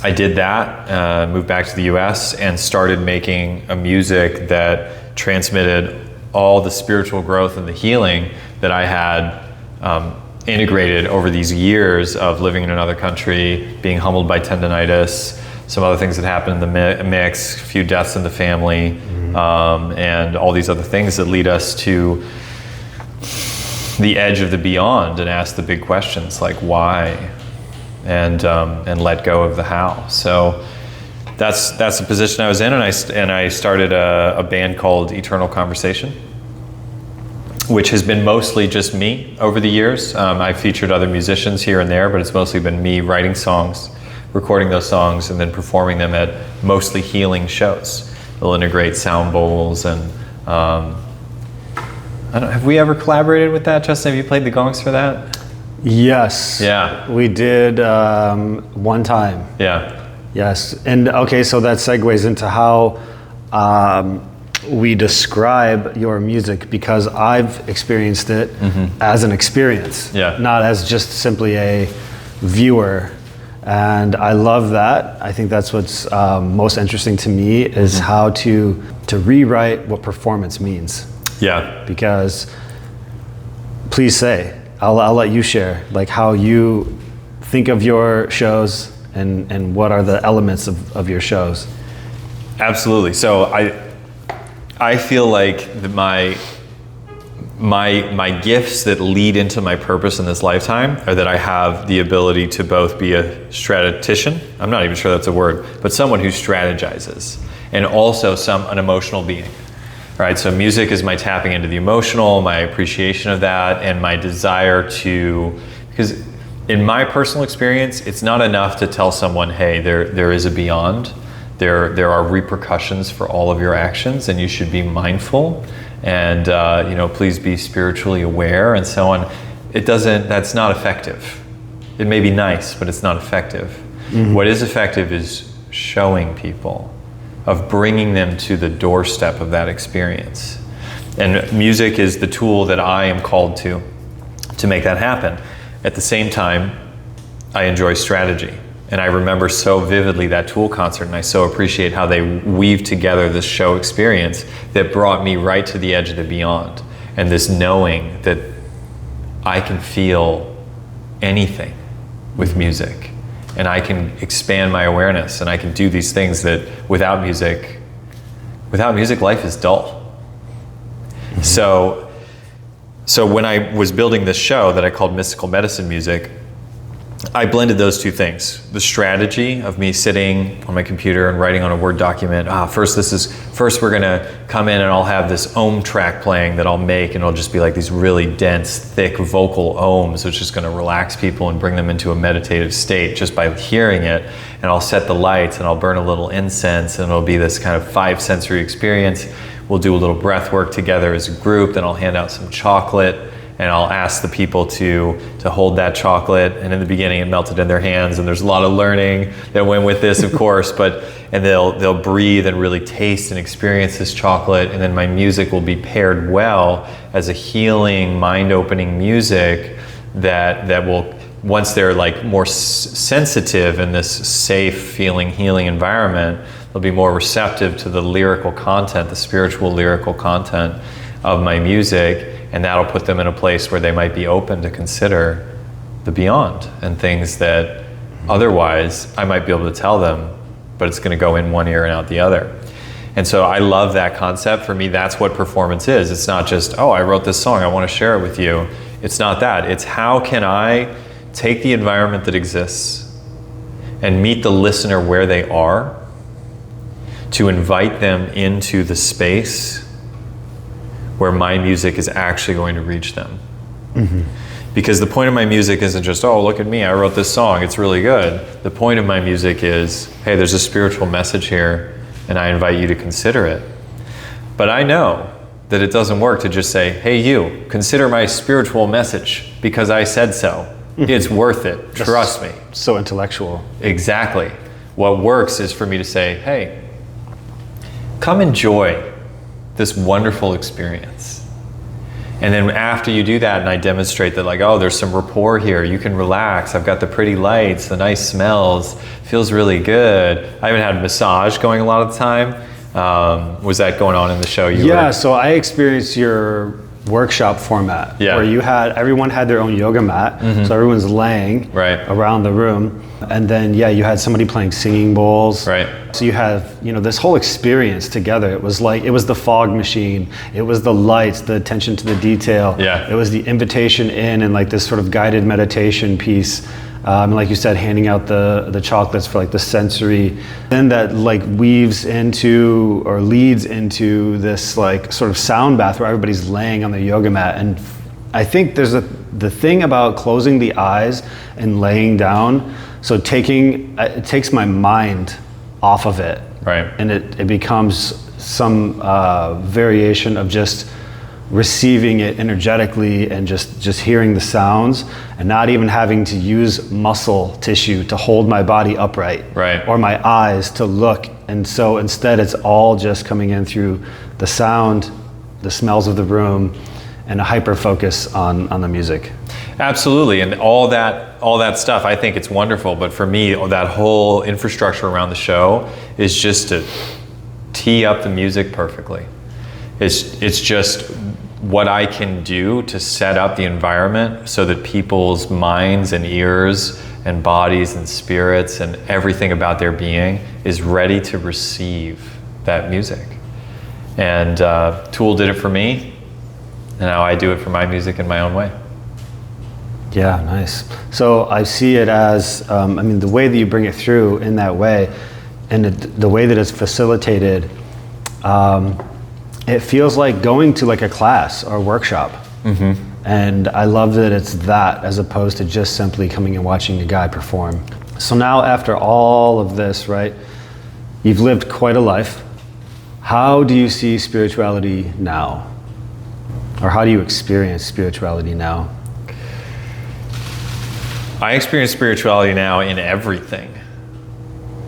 I did that, moved back to the US and started making a music that transmitted all the spiritual growth and the healing that I had integrated over these years of living in another country, being humbled by tendonitis, some other things that happened in the mix, a few deaths in the family, and all these other things that lead us to the edge of the beyond and ask the big questions like why, and let go of the how. So that's the position I was in, and I started a band called Eternal Conversation, which has been mostly just me over the years. I've featured other musicians here and there, but it's mostly been me writing songs, recording those songs, and then performing them at mostly healing shows. They'll integrate sound bowls and have we ever collaborated with that, Justin? Have you played the gongs for that? Yes. Yeah. We did one time. Yeah. Yes. And okay, so that segues into how we describe your music, because I've experienced it as an experience, not as just simply a viewer. And I love that. I think that's what's most interesting to me is how to rewrite what performance means. Yeah. Because please say, I'll let you share like how you think of your shows and what are the elements of your shows. Absolutely. So I feel like my gifts that lead into my purpose in this lifetime are that I have the ability to both be a strategician, I'm not even sure that's a word, but someone who strategizes, and also an emotional being. Right, so music is my tapping into the emotional, my appreciation of that, and my desire to, because in my personal experience, it's not enough to tell someone, hey, there is a beyond. There are repercussions for all of your actions, and you should be mindful, and please be spiritually aware, and so on. That's not effective. It may be nice, but it's not effective. What is effective is showing people, of bringing them to the doorstep of that experience. And music is the tool that I am called to make that happen. At the same time, I enjoy strategy. And I remember so vividly that Tool concert, and I so appreciate how they weave together this show experience that brought me right to the edge of the beyond. And this knowing that I can feel anything with music. And I can expand my awareness, and I can do these things that without music, life is dull. So when I was building this show that I called Mystical Medicine Music, I blended those two things. The strategy of me sitting on my computer and writing on a Word document. First we're gonna come in and I'll have this ohm track playing that I'll make, and it'll just be like these really dense, thick vocal ohms, which is gonna relax people and bring them into a meditative state just by hearing it. And I'll set the lights and I'll burn a little incense, and it'll be this kind of 5 sensory experience. We'll do a little breath work together as a group, then I'll hand out some chocolate, and I'll ask the people to hold that chocolate. And in the beginning, it melted in their hands, and there's a lot of learning that went with this, of course. And they'll breathe and really taste and experience this chocolate. And then my music will be paired well as a healing, mind-opening music that will, once they're like more sensitive in this safe, feeling, healing environment, they'll be more receptive to the lyrical content, the spiritual lyrical content of my music. And that'll put them in a place where they might be open to consider the beyond and things that otherwise I might be able to tell them, but it's going to go in one ear and out the other. And so I love that concept. For me, that's what performance is. It's not just, oh, I wrote this song, I want to share it with you. It's not that. It's how can I take the environment that exists and meet the listener where they are to invite them into the space where my music is actually going to reach them. Mm-hmm. Because the point of my music isn't just, oh, look at me, I wrote this song, it's really good. The point of my music is, hey, there's a spiritual message here, and I invite you to consider it. But I know that it doesn't work to just say, hey, you, consider my spiritual message because I said so. Mm-hmm. It's worth it, trust me. So intellectual. Exactly. What works is for me to say, hey, come enjoy this wonderful experience. And then after you do that and I demonstrate that, like, oh, there's some rapport here, you can relax, I've got the pretty lights, the nice smells, feels really good. I even had a massage going a lot of the time. Was that going on in the show? So I experienced your workshop format where everyone had their own yoga mat, so everyone's laying around the room, and then you had somebody playing singing bowls, so you have this whole experience together. It was the fog machine, it was the lights, the attention to the detail, it was the invitation in, and like this sort of guided meditation piece. And like you said, handing out the chocolates for like the sensory, then that like weaves into or leads into this like sort of sound bath where everybody's laying on the yoga mat. And I think there's the thing about closing the eyes and laying down. So it takes my mind off of it, and it becomes some variation of just receiving it energetically and just hearing the sounds and not even having to use muscle tissue to hold my body upright or my eyes to look. And so instead it's all just coming in through the sound, the smells of the room, and a hyper focus on the music. Absolutely. And all that stuff, I think it's wonderful. But for me, that whole infrastructure around the show is just to tee up the music perfectly. It's just what I can do to set up the environment so that people's minds and ears and bodies and spirits and everything about their being is ready to receive that music. And Tool did it for me, and now I do it for my music in my own way. Yeah, nice. So I see it as, the way that you bring it through in that way, and the way that it's facilitated, it feels like going to like a class or a workshop. Mm-hmm. And I love that it's that as opposed to just simply coming and watching a guy perform. So now after all of this, you've lived quite a life. How do you see spirituality now? Or how do you experience spirituality now? I experience spirituality now in everything.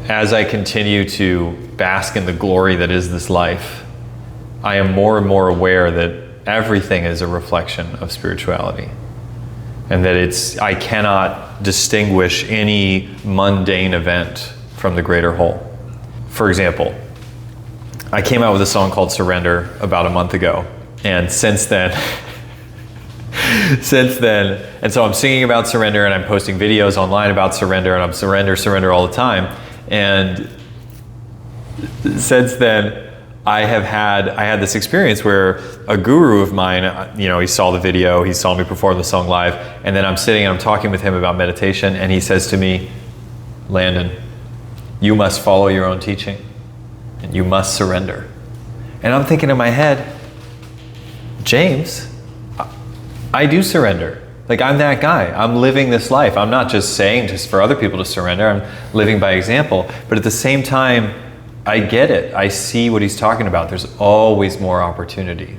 As I continue to bask in the glory that is this life, I am more and more aware that everything is a reflection of spirituality, and that I cannot distinguish any mundane event from the greater whole. For example, I came out with a song called Surrender about a month ago, and since then, and so I'm singing about surrender, and I'm posting videos online about surrender, and I'm surrender all the time. And since then, I had this experience where a guru of mine, he saw the video, he saw me perform the song live, and then I'm sitting and I'm talking with him about meditation, and he says to me, Landon, you must follow your own teaching, and you must surrender. And I'm thinking in my head, James, I do surrender. Like, I'm that guy. I'm living this life. I'm not just saying just for other people to surrender. I'm living by example. But at the same time, I get it. I see what he's talking about. There's always more opportunity.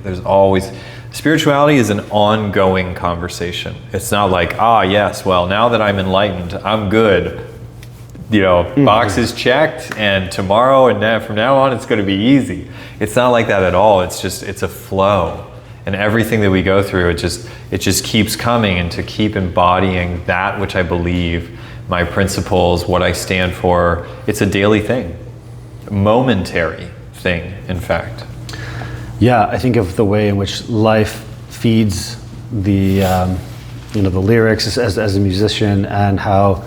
Spirituality is an ongoing conversation. It's not like, yes, well, now that I'm enlightened, I'm good. Box is checked, and tomorrow and from now on, it's going to be easy. It's not like that at all. It's a flow. And everything that we go through, it just keeps coming, and to keep embodying that which I believe, my principles, what I stand for, it's a daily thing. Momentary thing, in fact. Yeah, I think of the way in which life feeds the the lyrics as a musician, and how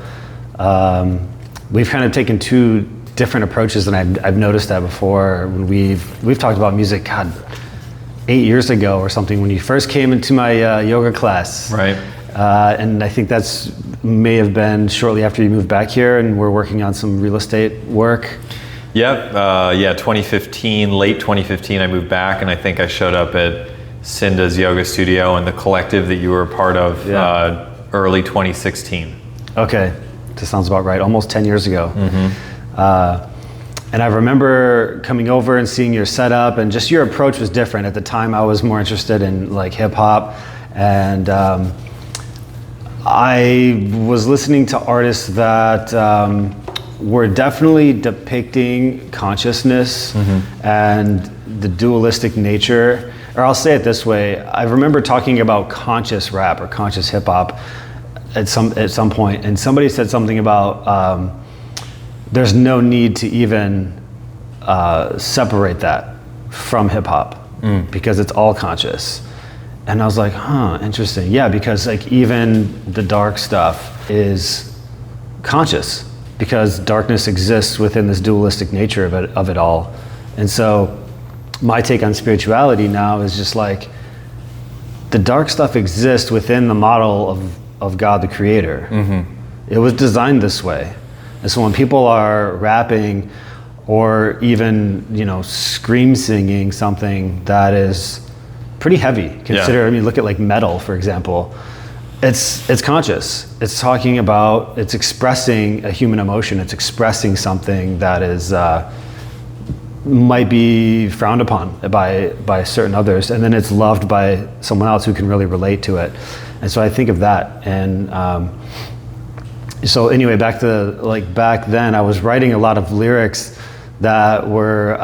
we've kind of taken two different approaches, and I've noticed that before. When we've talked about music, God, 8 years ago or something, when you first came into my yoga class. Right. And I think may have been shortly after you moved back here, and we're working on some real estate work. Yep, 2015, late 2015, I moved back, and I think I showed up at Cinda's yoga studio and the collective that you were a part of early 2016. Okay, that sounds about right, almost 10 years ago. Mm-hmm. And I remember coming over and seeing your setup, and just your approach was different. At the time, I was more interested in like hip hop, and I was listening to artists that were definitely depicting consciousness and the dualistic nature. Or I'll say it this way, I remember talking about conscious rap or conscious hip hop at some point, and somebody said something about there's no need to even separate that from hip hop because it's all conscious. And I was like, interesting. Yeah, because like even the dark stuff is conscious, because darkness exists within this dualistic nature of it all. And so my take on spirituality now is just like, the dark stuff exists within the model of God the Creator. It was designed this way. And so when people are rapping or even, scream singing something that is pretty heavy, look at like metal, for example. It's conscious. It's talking about, it's expressing a human emotion. It's expressing something that is might be frowned upon by certain others, and then it's loved by someone else who can really relate to it. And so I think of that. And so anyway, back then, I was writing a lot of lyrics that were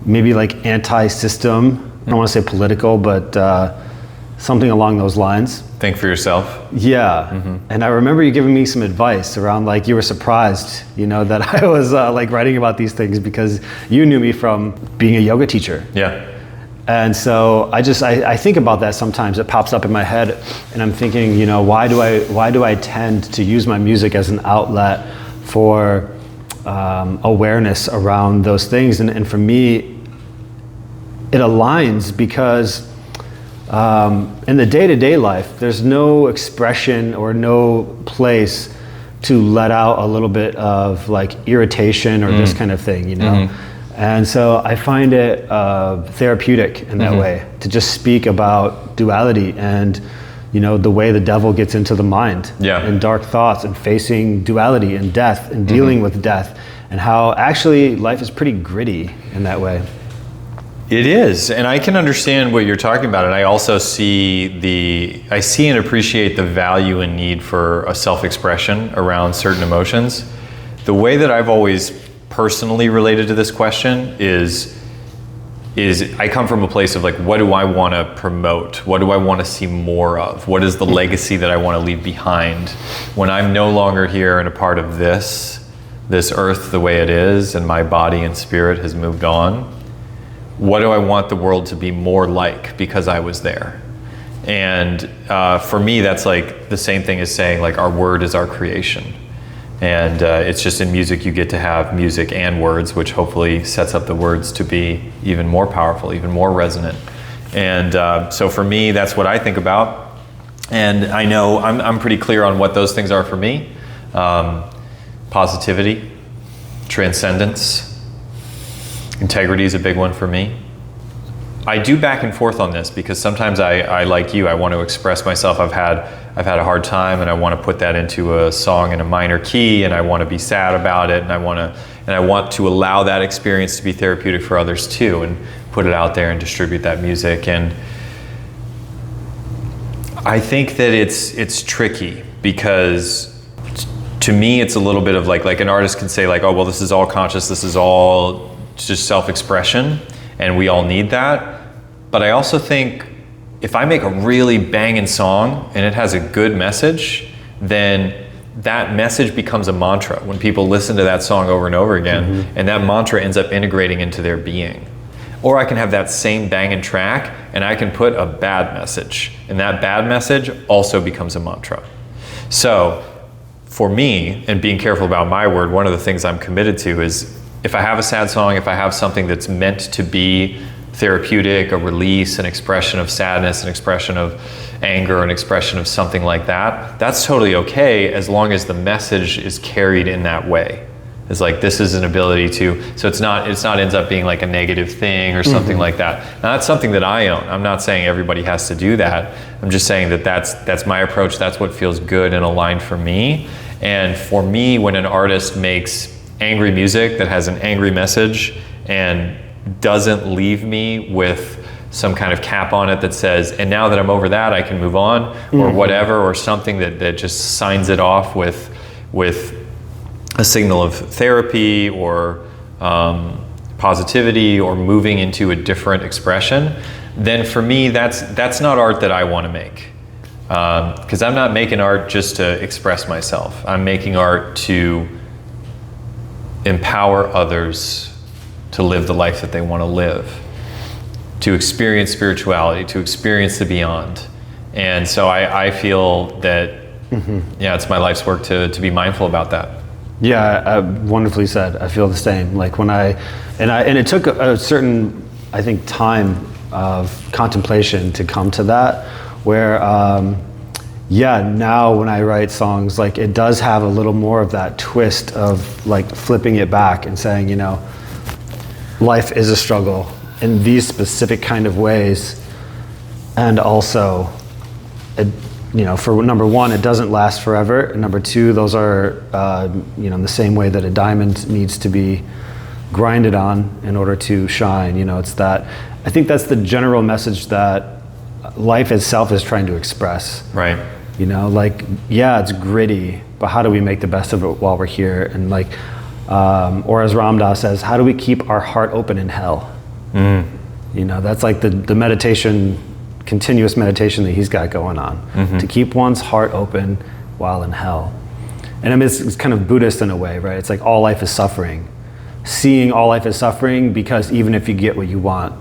maybe like anti-system. I don't want to say political, but something along those lines. Think for yourself. Yeah. And I remember you giving me some advice around, like, you were surprised, that I was like writing about these things because you knew me from being a yoga teacher. Yeah. And so I think about that sometimes. It pops up in my head, and I'm thinking, why do I tend to use my music as an outlet for awareness around those things? And for me, it aligns because in the day-to-day life, there's no expression or no place to let out a little bit of like irritation or this kind of thing, And so I find it therapeutic in that way, to just speak about duality and, the way the devil gets into the mind and dark thoughts and facing duality and death and dealing with death, and how actually life is pretty gritty in that way. It is, and I can understand what you're talking about, and I also see and appreciate the value and need for a self-expression around certain emotions. The way that I've always personally related to this question is I come from a place of like, what do I want to promote? What do I want to see more of? What is the legacy that I want to leave behind when I'm no longer here and a part of this earth the way it is, and my body and spirit has moved on? What do I want the world to be more like because I was there? And for me, that's like the same thing as saying like our word is our creation. And it's just in music you get to have music and words, which hopefully sets up the words to be even more powerful, even more resonant. And so for me, that's what I think about. And I know I'm pretty clear on what those things are for me. Positivity, transcendence, integrity is a big one for me. I do back and forth on this because sometimes I like you, I want to express myself. I've had a hard time and I want to put that into a song in a minor key, and I want to be sad about it, and I want to allow that experience to be therapeutic for others too, and put it out there and distribute that music. And I think that it's tricky because to me it's a little bit of like an artist can say like, oh well, this is all conscious, this is all just self-expression, and we all need that. But I also think if I make a really banging song and it has a good message, then that message becomes a mantra when people listen to that song over and over again, and that mantra ends up integrating into their being. Or I can have that same banging track and I can put a bad message, and that bad message also becomes a mantra. So for me, and being careful about my word, one of the things I'm committed to is if I have a sad song, if I have something that's meant to be therapeutic, a release, an expression of sadness, an expression of anger, an expression of something like that, that's totally okay as long as the message is carried in that way. It's like, this is an ability to, so it's not ends up being like a negative thing or something like that. Now that's something that I own. I'm not saying everybody has to do that. I'm just saying that that's my approach. That's what feels good and aligned for me. And for me, when an artist makes angry music that has an angry message and doesn't leave me with some kind of cap on it that says, and now that I'm over that, I can move on, or whatever, or something that just signs it off with a signal of therapy or positivity or moving into a different expression, then for me, that's not art that I want to make. Because I'm not making art just to express myself. I'm making art to empower others to live the life that they want to live, to experience spirituality, to experience the beyond. And so I feel that, yeah, it's my life's work to be mindful about that. Yeah, wonderfully said. I feel the same. Like when and it took a certain, I think, time of contemplation to come to that, where, now when I write songs, like it does have a little more of that twist of like flipping it back and saying, life is a struggle in these specific kind of ways, and also, for number one, it doesn't last forever, and number two, those are, in the same way that a diamond needs to be grinded on in order to shine. It's that, I think that's the general message that life itself is trying to express. Right. It's gritty, but how do we make the best of it while we're here? And or as Ram Dass says, how do we keep our heart open in hell? That's like the meditation, continuous meditation that he's got going on, to keep one's heart open while in hell. And I mean, it's kind of Buddhist in a way, right? It's like all life is suffering. Seeing all life is suffering, because even if you get what you want,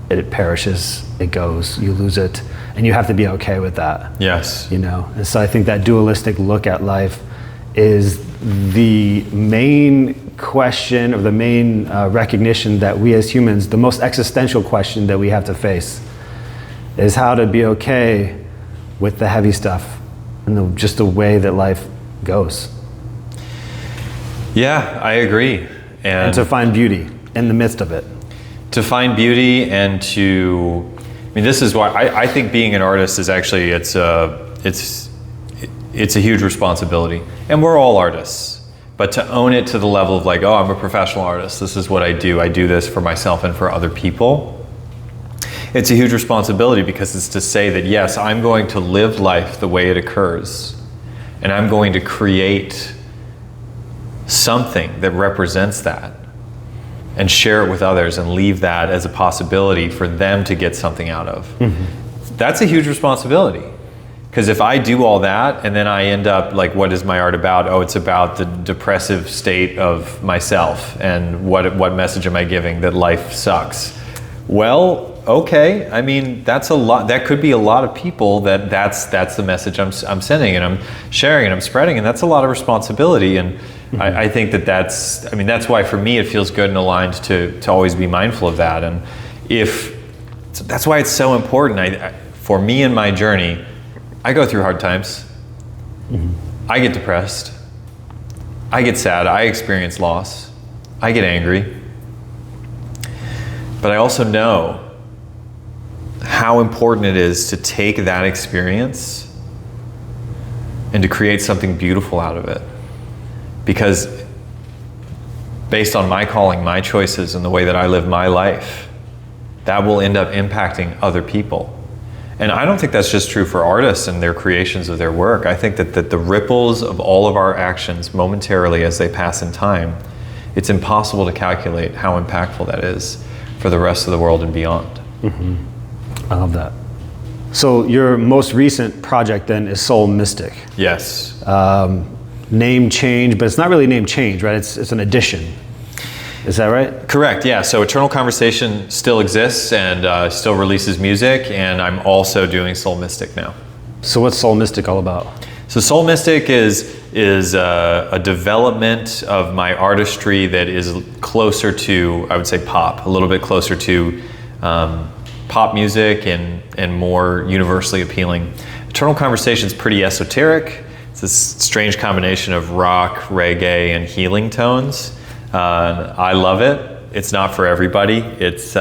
it perishes, it goes, you lose it, and you have to be okay with that. Yes. And so I think that dualistic look at life is the main question, or the main recognition that we as humans, the most existential question that we have to face, is how to be okay with the heavy stuff and just the way that life goes. Yeah, I agree. And to find beauty in the midst of it. To find beauty and this is why I think being an artist is actually, it's a huge responsibility. And we're all artists, but to own it to the level of like, oh, I'm a professional artist, this is what I do this for myself and for other people. It's a huge responsibility, because it's to say that, yes, I'm going to live life the way it occurs, and I'm going to create something that represents that and share it with others and leave that as a possibility for them to get something out of. That's a huge responsibility. Because if I do all that and then I end up like, what is my art about? Oh, it's about the depressive state of myself, and what message am I giving? That life sucks. Well, okay, I mean, that's a lot. That could be a lot of people. That's the message I'm sending, and I'm sharing, and I'm spreading, and that's a lot of responsibility. And I think that's why for me it feels good and aligned to always be mindful of that. And so that's why it's so important. For me in my journey, I go through hard times. I get depressed. I get sad. I experience loss. I get angry. But I also know how important it is to take that experience and to create something beautiful out of it. Because based on my calling, my choices, and the way that I live my life, that will end up impacting other people. And I don't think that's just true for artists and their creations of their work. I think that the ripples of all of our actions momentarily as they pass in time, it's impossible to calculate how impactful that is for the rest of the world and beyond. I love that. So your most recent project then is Soul Mystic. Yes. Name change, but it's not really name change, right? It's an addition. Is that right? Correct, yeah. So Eternal Conversation still exists and still releases music, and I'm also doing Soul Mystic now. So what's Soul Mystic all about? So Soul Mystic is a development of my artistry that is closer to, I would say, pop, a little bit closer to pop music and more universally appealing. Eternal Conversation is pretty esoteric. It's this strange combination of rock, reggae, and healing tones. I love it. It's not for everybody. It's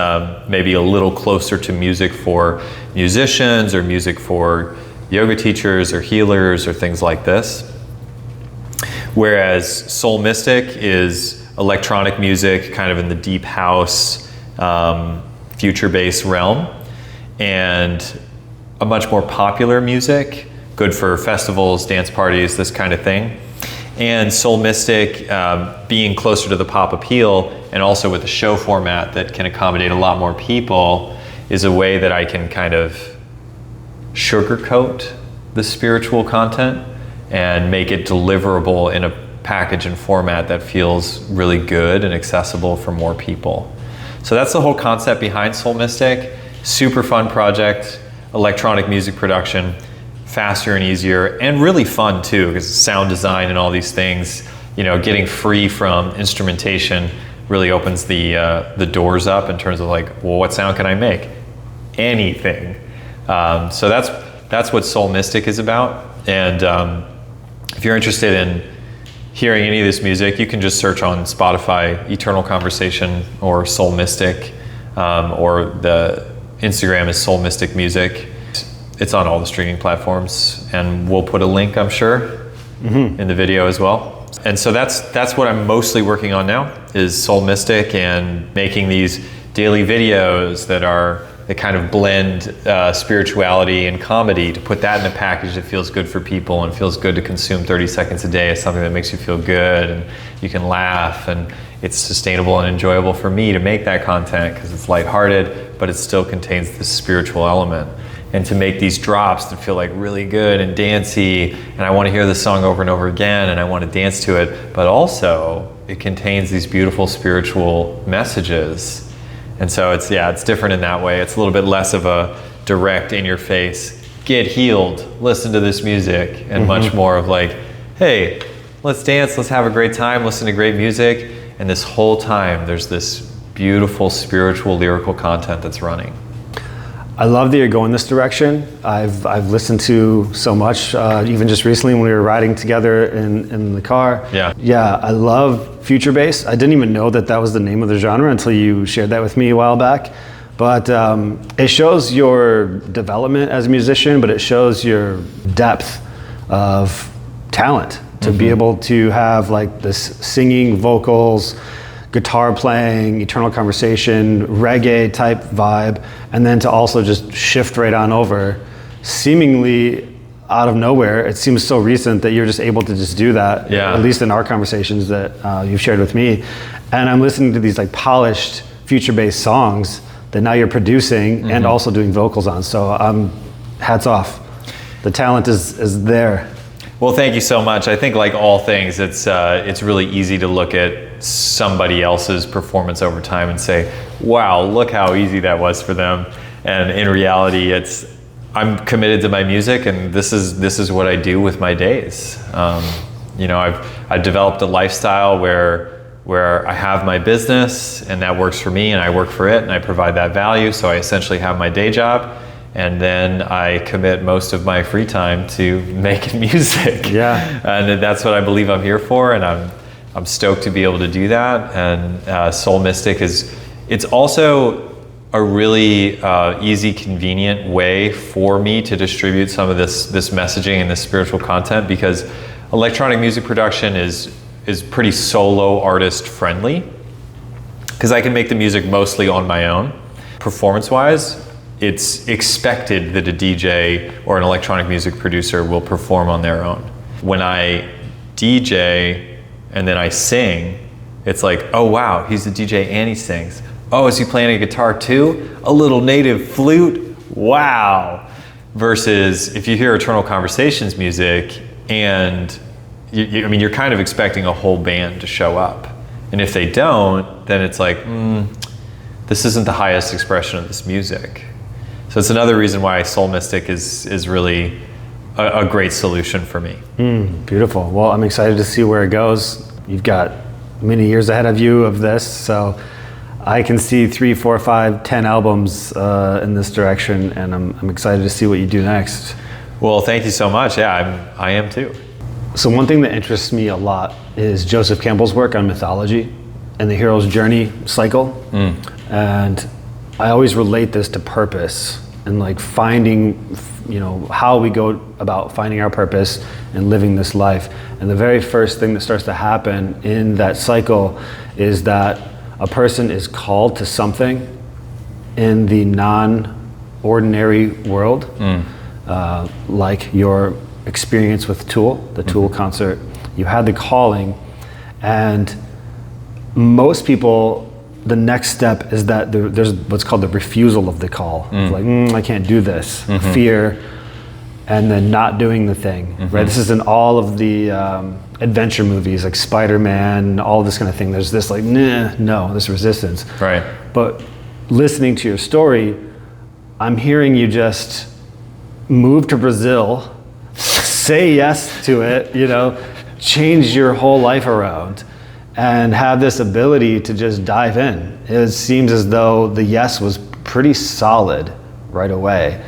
maybe a little closer to music for musicians or music for yoga teachers or healers or things like this. Whereas Soul Mystic is electronic music, kind of in the deep house, future-based realm, and a much more popular music, good for festivals, dance parties, this kind of thing. And Soul Mystic being closer to the pop appeal, and also with a show format that can accommodate a lot more people, is a way that I can kind of sugarcoat the spiritual content and make it deliverable in a package and format that feels really good and accessible for more people. So that's the whole concept behind Soul Mystic. Super fun project, electronic music production, faster and easier, and really fun too, because sound design and all these things, getting free from instrumentation really opens the doors up in terms of like, well, what sound can I make? Anything. So that's what Soul Mystic is about. And if you're interested in hearing any of this music, you can just search on Spotify, Eternal Conversation or Soul Mystic, or the Instagram is Soul Mystic Music. It's on all the streaming platforms, and we'll put a link, I'm sure, in the video as well. And so that's what I'm mostly working on now, is Soul Mystic, and making these daily videos that kind of blend spirituality and comedy, to put that in a package that feels good for people and feels good to consume 30 seconds a day as something that makes you feel good and you can laugh, and it's sustainable and enjoyable for me to make that content because it's lighthearted, but it still contains this spiritual element. And to make these drops that feel like really good and dancey, and I want to hear the song over and over again and I want to dance to it, but also it contains these beautiful spiritual messages. And so it's different in that way. It's a little bit less of a direct in your face, get healed, listen to this music, and much more of like, hey, let's dance, let's have a great time, listen to great music. And this whole time there's this beautiful spiritual lyrical content that's running. I love that you're going this direction. I've listened to so much, even just recently when we were riding together in the car. Yeah, I love future bass. I didn't even know that was the name of the genre until you shared that with me a while back. But it shows your development as a musician, but it shows your depth of talent to be able to have like this singing, vocals, guitar playing, Eternal Conversation, reggae type vibe, and then to also just shift right on over, seemingly out of nowhere. It seems so recent that you're just able to just do that, at least in our conversations that you've shared with me. And I'm listening to these like polished future-based songs that now you're producing and also doing vocals on. So hats off. The talent is there. Well, thank you so much. I think like all things, it's really easy to look at somebody else's performance over time and say, wow, look how easy that was for them. And in reality, I'm committed to my music, and this is what I do with my days. I've developed a lifestyle where I have my business, and that works for me, and I work for it, and I provide that value. So I essentially have my day job, and then I commit most of my free time to making music. Yeah. And that's what I believe I'm here for, and I'm stoked to be able to do that. And Soul Mystic it's also a really easy, convenient way for me to distribute some of this messaging and this spiritual content, because electronic music production is pretty solo artist friendly, because I can make the music mostly on my own. Performance-wise, it's expected that a DJ or an electronic music producer will perform on their own. When I DJ and then I sing, it's like, oh wow, he's the DJ and he sings. Oh, is he playing a guitar too? A little native flute? Wow. Versus if you hear Eternal Conversations music and you're kind of expecting a whole band to show up. And if they don't, then it's like, this isn't the highest expression of this music. So it's another reason why Soul Mystic is really a great solution for me. Beautiful. Well, I'm excited to see where it goes. You've got many years ahead of you of this, so I can see 3, 4, 5, 10 albums in this direction, and I'm excited to see what you do next. Well, thank you so much. Yeah, I am too. So one thing that interests me a lot is Joseph Campbell's work on mythology and the hero's journey cycle. And I always relate this to purpose and like finding, how we go about finding our purpose and living this life. And the very first thing that starts to happen in that cycle is that a person is called to something in the non-ordinary world, like your experience with Tool, the Tool concert. You had the calling, and most people, the next step is that there's what's called the refusal of the call. Like, I can't do this. Fear, and then not doing the thing, right? This is in all of the adventure movies, like Spider-Man, all this kind of thing. There's this like, no, this resistance. Right. But listening to your story, I'm hearing you just move to Brazil, say yes to it, change your whole life around, and have this ability to just dive in. It seems as though the yes was pretty solid right away.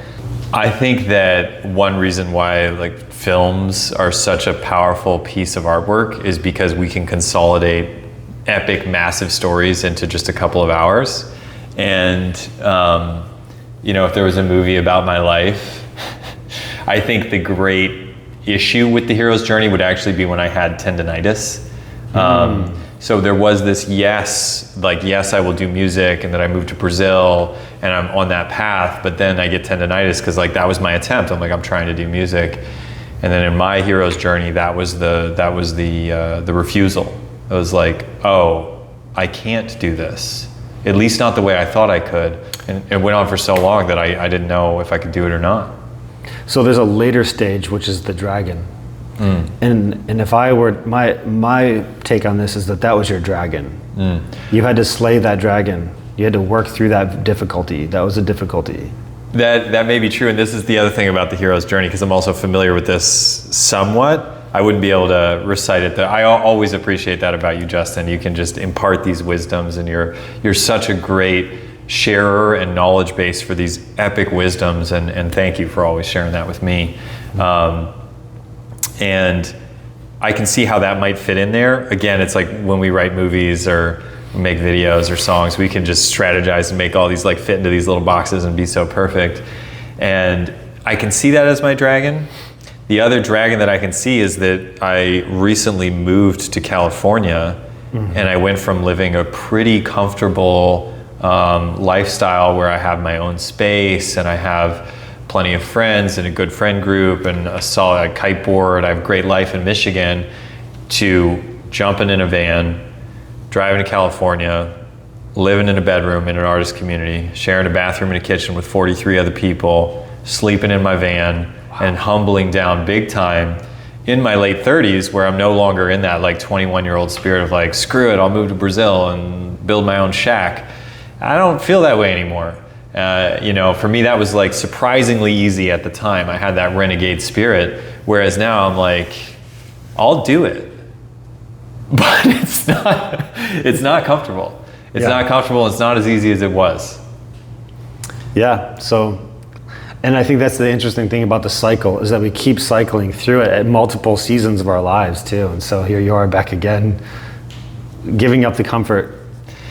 I think that one reason why like films are such a powerful piece of artwork is because we can consolidate epic, massive stories into just a couple of hours. And if there was a movie about my life, I think the great issue with the hero's journey would actually be when I had tendinitis. So there was this yes, I will do music, and then I moved to Brazil and I'm on that path, but then I get tendinitis because that was my attempt. I'm trying to do music. And then in my hero's journey, that was the refusal. It was like, oh, I can't do this. At least not the way I thought I could. And it went on for so long that I didn't know if I could do it or not. So there's a later stage, which is the dragon. And if I were, my take on this is that was your dragon. You had to slay that dragon. You had to work through that difficulty. That was a difficulty. That may be true, and this is the other thing about the hero's journey, because I'm also familiar with this somewhat. I wouldn't be able to recite it. I always appreciate that about you, Justin. You can just impart these wisdoms, and you're such a great sharer and knowledge base for these epic wisdoms, and thank you for always sharing that with me. And I can see how that might fit in there. Again, it's like when we write movies or make videos or songs, we can just strategize and make all these fit into these little boxes and be so perfect. And I can see that as my dragon. The other dragon that I can see is that I recently moved to California, and I went from living a pretty comfortable lifestyle where I have my own space and I have plenty of friends and a good friend group and a solid kiteboard. I have a great life in Michigan, to jumping in a van, driving to California, living in a bedroom in an artist community, sharing a bathroom and a kitchen with 43 other people, sleeping in my van, and humbling down big time in my late 30s, where I'm no longer in that like 21-year-old spirit of like, screw it, I'll move to Brazil and build my own shack. I don't feel that way anymore. You know, for me, that was like surprisingly easy at the time. I had that renegade spirit, whereas now I'm like, I'll do it. But it's not comfortable. It's not comfortable. It's not as easy as it was. Yeah. So, and I think that's the interesting thing about the cycle, is that we keep cycling through it at multiple seasons of our lives too. And so here you are back again, giving up the comfort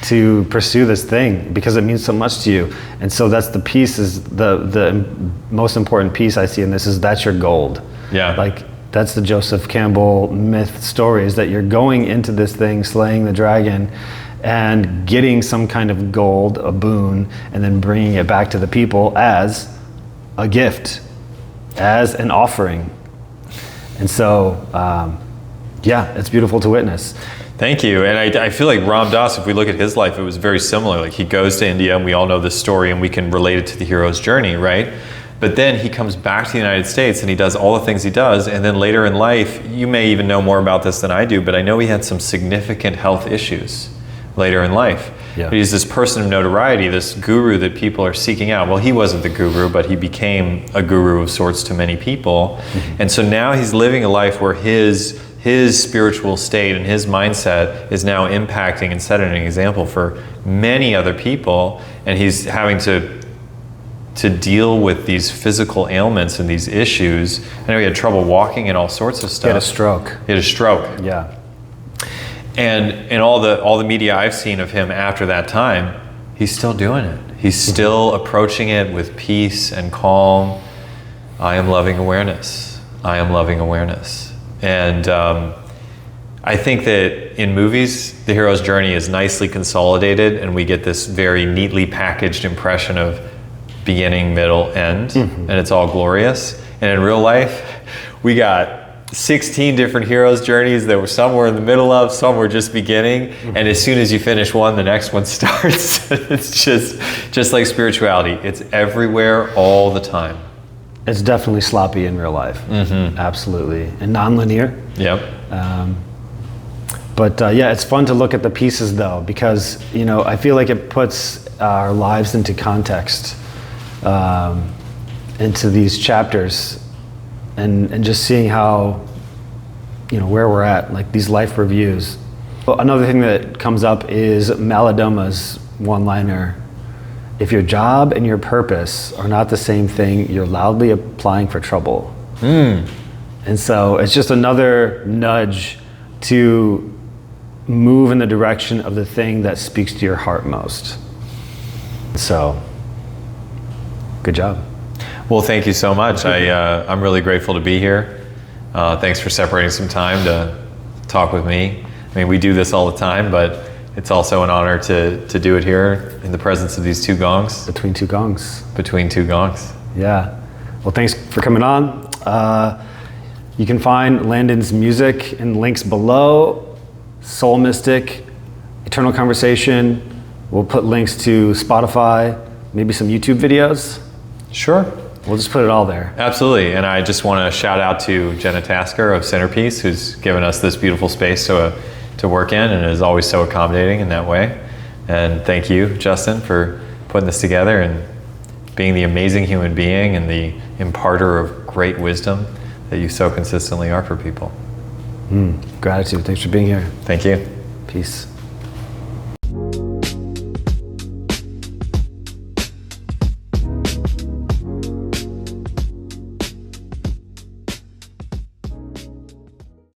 to pursue this thing because it means so much to you. And so that's the piece, is the most important piece I see in this, is that's your gold. Yeah. Like, that's the Joseph Campbell myth story, is that you're going into this thing, slaying the dragon and getting some kind of gold, a boon, and then bringing it back to the people as a gift, as an offering. And so, yeah, it's beautiful to witness. Thank you. And I feel like Ram Dass, if we look at his life, it was very similar. Like, he goes to India, and we all know this story, and we can relate it to the hero's journey, right? But then he comes back to the United States and he does all the things he does. And then later in life, you may even know more about this than I do, but I know he had some significant health issues later in life. Yeah. But he's this person of notoriety, this guru that people are seeking out. Well, he wasn't the guru, but he became a guru of sorts to many people. Mm-hmm. And so now he's living a life where his spiritual state and his mindset is now impacting and setting an example for many other people. And he's having to deal with these physical ailments and these issues. I know he had trouble walking and all sorts of stuff. He had a stroke. He had a stroke. Yeah. And all the media I've seen of him after that time, he's still doing it. He's still approaching it with peace and calm. I am loving awareness. I am loving awareness. And I think that in movies, the hero's journey is nicely consolidated, and we get this very neatly packaged impression of beginning, middle, end, and it's all glorious. And in real life, we got 16 different heroes' journeys that were somewhere in the middle of, some were just beginning, and as soon as you finish one, the next one starts. It's just like spirituality. It's everywhere all the time. It's definitely sloppy in real life. Absolutely. And non-linear. Yep. But yeah, it's fun to look at the pieces though, because, you know, I feel like it puts our lives into context, into these chapters, and just seeing how, you know, where we're at, like these life reviews. Another thing that comes up is Maladoma's one-liner: if your job and your purpose are not the same thing, you're loudly applying for trouble. And so it's just another nudge to move in the direction of the thing that speaks to your heart most. So, good job. Well, thank you so much. I'm really grateful to be here. Thanks for separating some time to talk with me. I mean, we do this all the time, but it's also an honor to do it here in the presence of these two gongs. Between two gongs. Between two gongs. Yeah. Well, thanks for coming on. You can find Landon's music in links below. Soul Mystic, Eternal Conversation. We'll put links to Spotify, maybe some YouTube videos. Sure. We'll just put it all there. Absolutely. And I just want to shout out to Jenna Tasker of Centerpeace, who's given us this beautiful space to work in and is always so accommodating in that way. And thank you, Justin, for putting this together and being the amazing human being and the imparter of great wisdom that you so consistently are for people. Gratitude. Thanks for being here. Thank you. Peace.